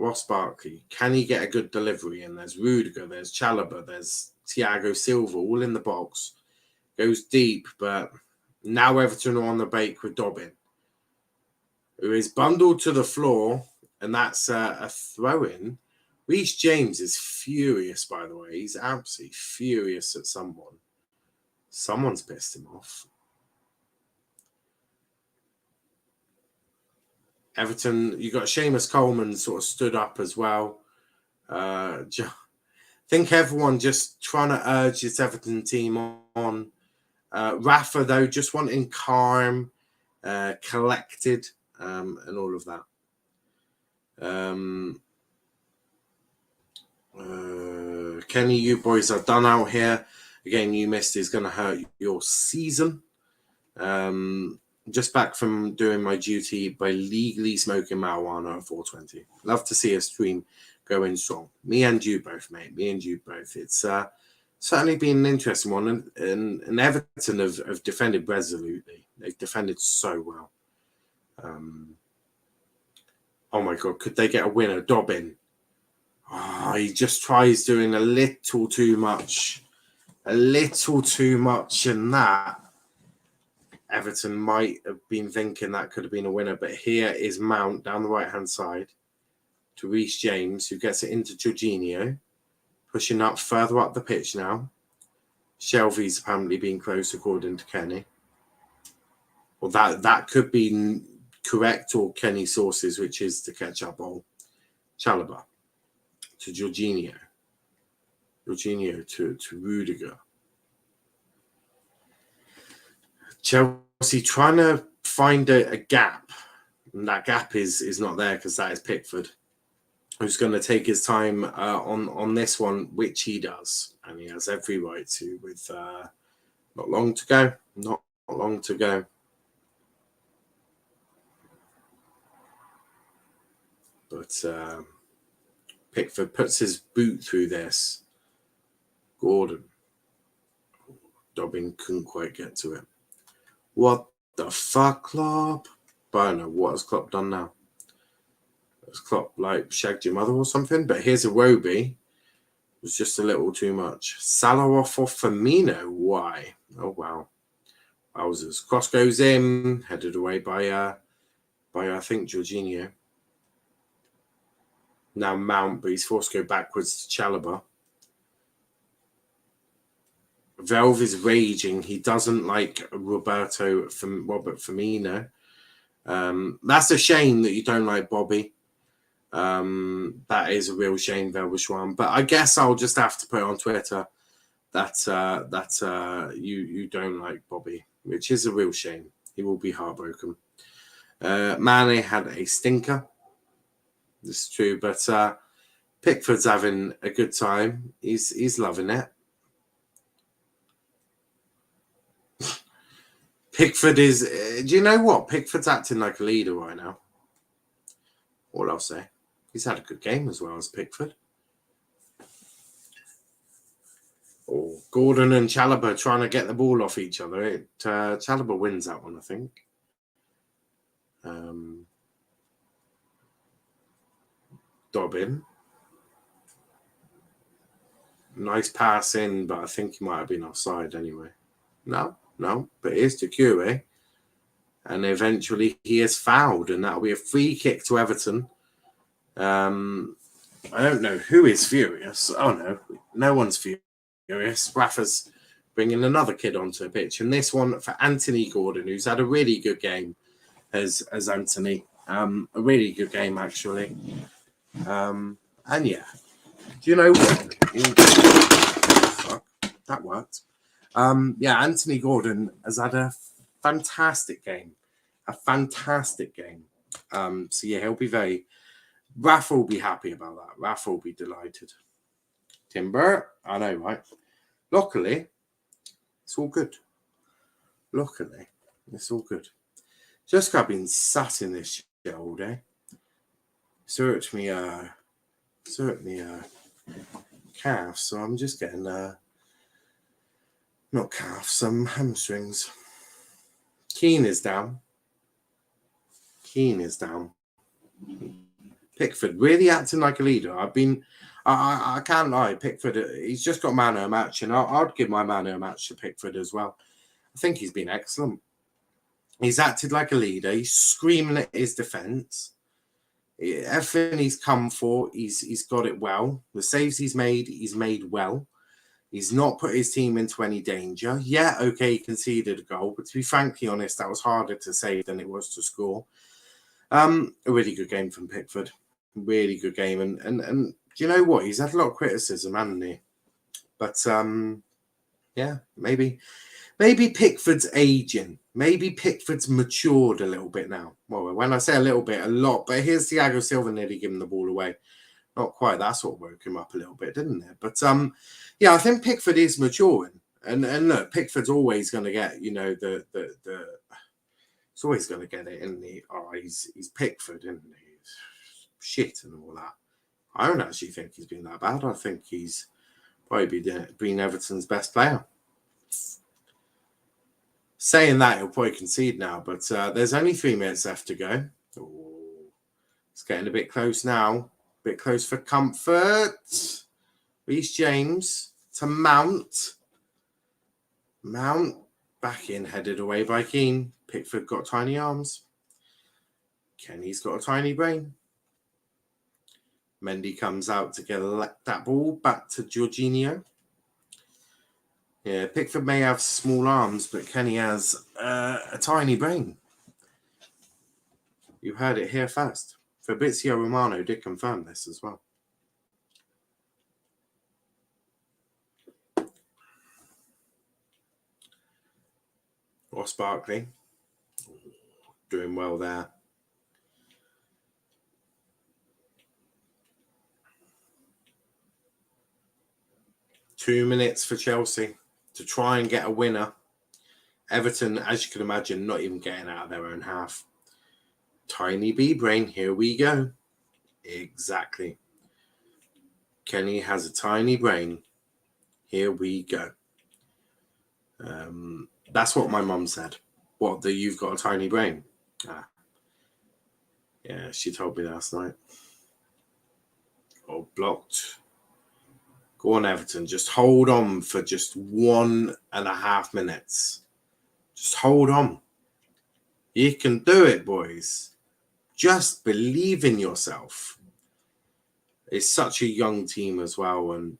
Ross Barkley. Can he get a good delivery? And there's Rudiger, there's Chalobah, there's Thiago Silva, all in the box. Goes deep, but now Everton are on the break with Dobbin, who is bundled to the floor, and that's a throw-in. Reece James is furious, by the way. He's absolutely furious at someone. Someone's pissed him off. Everton, you got Seamus Coleman sort of stood up as well. I think everyone just trying to urge this Everton team on. Rafa, though, just wanting calm, collected, and all of that. Kenny, you boys are done out here. Again, you missed is going to hurt your season. Just back from doing my duty by legally smoking marijuana at 4:20. Love to see a stream going strong. Me and you both, mate. Me and you both. It's certainly been an interesting one. And Everton have defended resolutely. They've defended so well. Oh, my God. Could they get a winner? Dobbin. Oh, he just tries doing a little too much. A little too much in that. Everton might have been thinking that could have been a winner, but here is Mount down the right-hand side to Reece James, who gets it into Jorginho, pushing up further up the pitch now. Shelvey's apparently been close, according to Kenny. Well, that could be correct, or Kenny sources, which is the ketchup bowl. Chalobah. to Jorginho. Jorginho to Rudiger. Chelsea trying to find a gap. And that gap is not there because that is Pickford, who's going to take his time on this one, which he does. And he has every right to with not long to go. Not long to go. But Pickford puts his boot through this. Gordon. Dobbin couldn't quite get to it. What the fuck, Klopp? But I don't know, what has Klopp done now? Has Klopp, like, shagged your mother or something? But here's a Iwobi. It was just a little too much. Salah off for Firmino. Why? Oh, wow. Wowzers. Cross goes in. Headed away by I think, Jorginho. Now Mount, but he's forced to go backwards to Chalobah. Velv is raging. He doesn't like Robert Firmino. That's a shame that you don't like Bobby. That is a real shame, Velvishwan. But I guess I'll just have to put it on Twitter that you don't like Bobby, which is a real shame. He will be heartbroken. Mane had a stinker. This is true, but Pickford's having a good time. He's loving it. Pickford is... do you know what? Pickford's acting like a leader right now. All I'll say. He's had a good game as well as Pickford. Oh, Gordon and Chalobah trying to get the ball off each other. Chalobah wins that one, I think. Dobbin. Nice pass in, but I think he might have been offside anyway. No, but here's to Kure. And eventually he is fouled, and that'll be a free kick to Everton. I don't know who is furious. Oh, no. No one's furious. Rafa's bringing another kid onto the pitch. And this one for Anthony Gordon, who's had a really good game as Anthony. A really good game, actually. And yeah. Do you know what? Fuck, that worked. Yeah, Anthony Gordon has had a fantastic game. So yeah, he'll be very... Rafa will be happy about that. Rafa will be delighted. Timber, I know, right? Luckily, it's all good. Just got been sat in this shit all day. Certainly calf, so I'm just getting not calf, some hamstrings. Keane is down. Pickford really acting like a leader. I can't lie. Pickford, he's just got man of the match, and I'd give my man of the match to Pickford as well. I think he's been excellent. He's acted like a leader. He's screaming at his defence. Everything he's come for, he's got it well. The saves he's made well. He's not put his team into any danger. Yeah, okay, he conceded a goal, but to be frankly honest, that was harder to save than it was to score. A really good game from Pickford. Really good game. And do you know what? He's had a lot of criticism, hasn't he? But yeah, maybe Pickford's aging. Maybe Pickford's matured a little bit now. Well, when I say a little bit, a lot. But here's Thiago Silva nearly giving the ball away. Not quite. That sort of woke him up a little bit, didn't it? But yeah, I think Pickford is maturing. And look, Pickford's always going to get, the it's always going to get it in the eyes. He's Pickford, isn't he? Shit and all that. I don't actually think he's been that bad. I think he's probably been Everton's best player. Saying that, he'll probably concede now, but there's only 3 minutes left to go. Oh, it's getting a bit close now. A bit close for comfort. Reece James to Mount. Mount back in, headed away by Keane. Pickford got tiny arms. Kenny's got a tiny brain. Mendy comes out to get that ball back to Jorginho. Yeah, Pickford may have small arms, but Kenny has a tiny brain. You heard it here first. Fabrizio Romano did confirm this as well. Ross Barkley doing well there. Two minutes for Chelsea to try and get a winner. Everton, as you can imagine, not even getting out of their own half. Tiny B-brain, here we go. Exactly. Kenny has a tiny brain. Here we go. That's what my mum said. What, that you've got a tiny brain? Yeah, she told me last night. Oh, blocked. Go on, Everton. Just hold on for just 1.5 minutes. Just hold on. You can do it, boys. Just believe in yourself. It's such a young team as well, and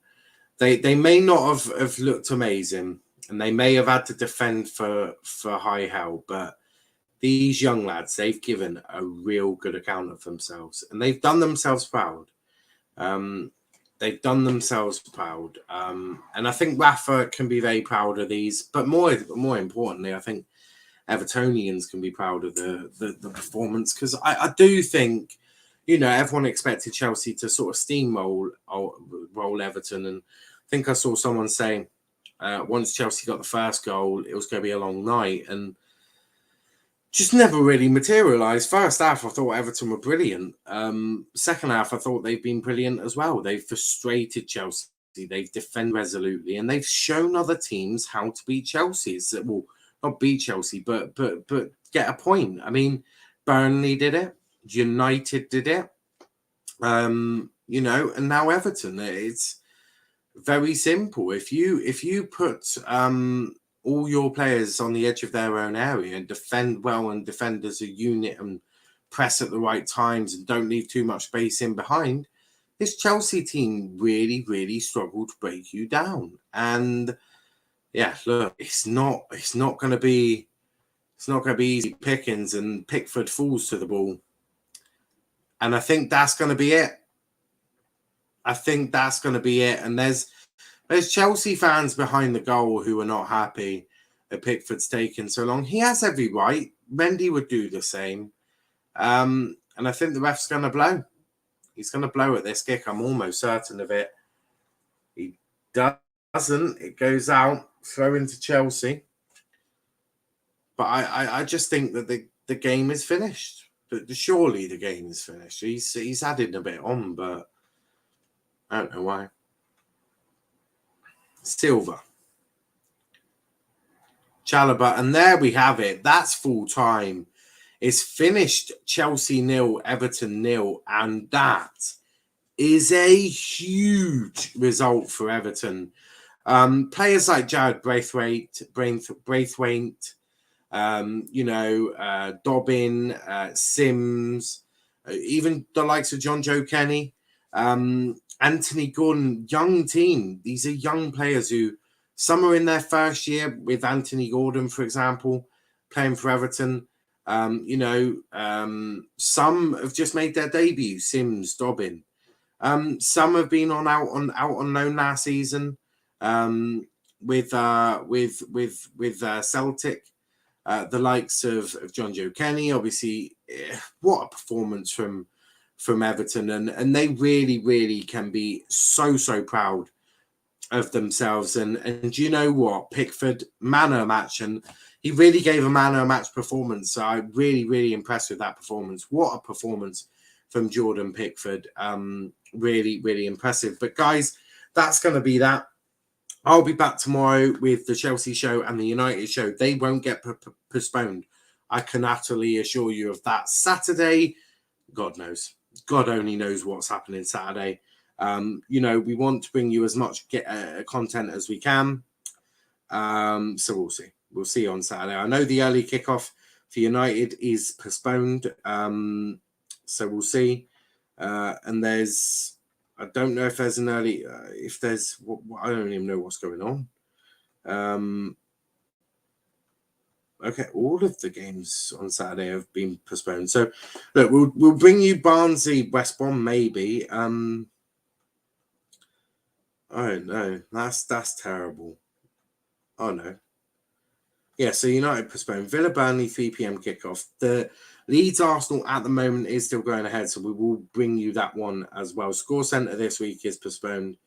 they may not have looked amazing, and they may have had to defend for high hell, but these young lads, they've given a real good account of themselves, and they've done themselves proud. They've done themselves proud, and I think Rafa can be very proud of these, but more importantly, I think Evertonians can be proud of the performance, because I do think, you know, everyone expected Chelsea to sort of steamroll Everton, and I think I saw someone saying once Chelsea got the first goal, it was going to be a long night, and just never really materialised. First half, I thought Everton were brilliant. Second half, I thought they've been brilliant as well. They've frustrated Chelsea. They've defended resolutely, and they've shown other teams how to beat Chelsea. Well, not beat Chelsea, but get a point. I mean, Burnley did it. United did it. You know, and now Everton. It's very simple. If you put all your players on the edge of their own area and defend well and defend as a unit and press at the right times and don't leave too much space in behind, this Chelsea team really, really struggled to break you down. And yeah, look, it's not going to be easy pickings, and Pickford falls to the ball. And I think that's going to be it. And there's Chelsea fans behind the goal who are not happy that Pickford's taken so long. He has every right. Mendy would do the same. And I think the ref's going to blow. He's going to blow at this kick. I'm almost certain of it. He doesn't. It goes out. Throw into Chelsea. But I just think that the game is finished. Surely the game is finished. He's added a bit on, but I don't know why. Silva. Chalobah. And there we have it. That's full time. It's finished. Chelsea 0, Everton 0. And that is a huge result for Everton. Players like Jared Braithwaite, Dobbin, Sims, even the likes of John Joe Kenny, Anthony Gordon, young team. These are young players who, some are in their first year, with Anthony Gordon, for example, playing for Everton. Some have just made their debut, Sims, Dobbin. Some have been out on loan last season with Celtic. The likes of John Joe Kenny, obviously, what a performance from Everton, and they really, really can be so proud of themselves. And you know what, Pickford, man of the match, and he really gave a man of the match performance. So I'm really, really impressed with that performance. What a performance from Jordan Pickford. Really, really impressive. But guys, that's going to be that. I'll be back tomorrow with the Chelsea show and the United show. They won't get postponed. I can utterly assure you of that. Saturday, God knows. God only knows what's happening Saturday. We want to bring you as much content as we can. So we'll see. We'll see on Saturday. I know the early kickoff for United is postponed. So we'll see. And I don't know if there's an early, I don't even know what's going on. Okay, all of the games on Saturday have been postponed. So look, we'll bring you Barnsley, West Brom, maybe. I don't know. That's terrible. Oh no. Yeah, so United postponed. Villa Burnley 3 p.m. kickoff. The Leeds Arsenal at the moment is still going ahead, so we will bring you that one as well. Score Centre this week is postponed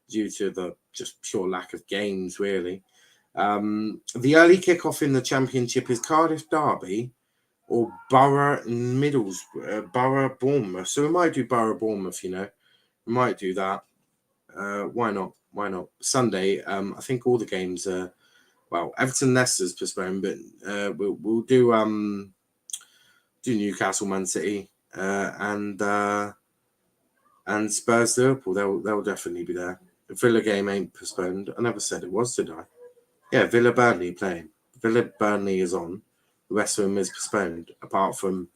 due to the just pure lack of games, really. The early kickoff in the Championship is Cardiff Derby or Borough Borough Bournemouth. So we might do Borough Bournemouth, We might do that. Why not? Why not? Sunday, I think all the games are. Well, Everton Leicester's postponed, but we'll do Newcastle Man City and Spurs Liverpool. They'll definitely be there. The Villa game ain't postponed. I never said it was, did I? Yeah, Villa Burnley playing. Villa Burnley is on. The rest of them is postponed, apart from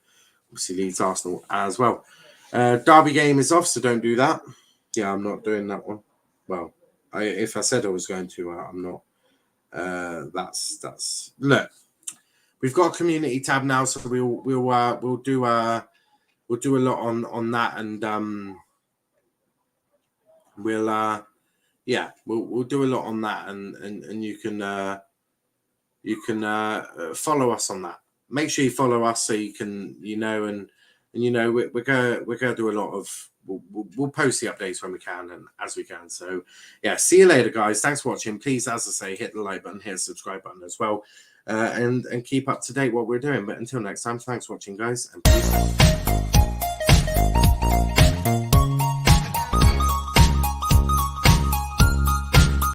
obviously Leeds Arsenal as well. Derby game is off, so don't do that. Yeah, I'm not doing that one. Well, if I said I was going to, I'm not. That's look. We've got a community tab now, so we'll do a lot on that, and we'll do a lot on that, and you can follow us on that. Make sure you follow us so you can and we're gonna do a lot of. We'll post the updates when we can and as we can. So yeah, see you later, guys. Thanks for watching. Please, as I say, hit the like button, hit the subscribe button as well, and keep up to date what we're doing. But until next time, thanks for watching, guys, and peace out.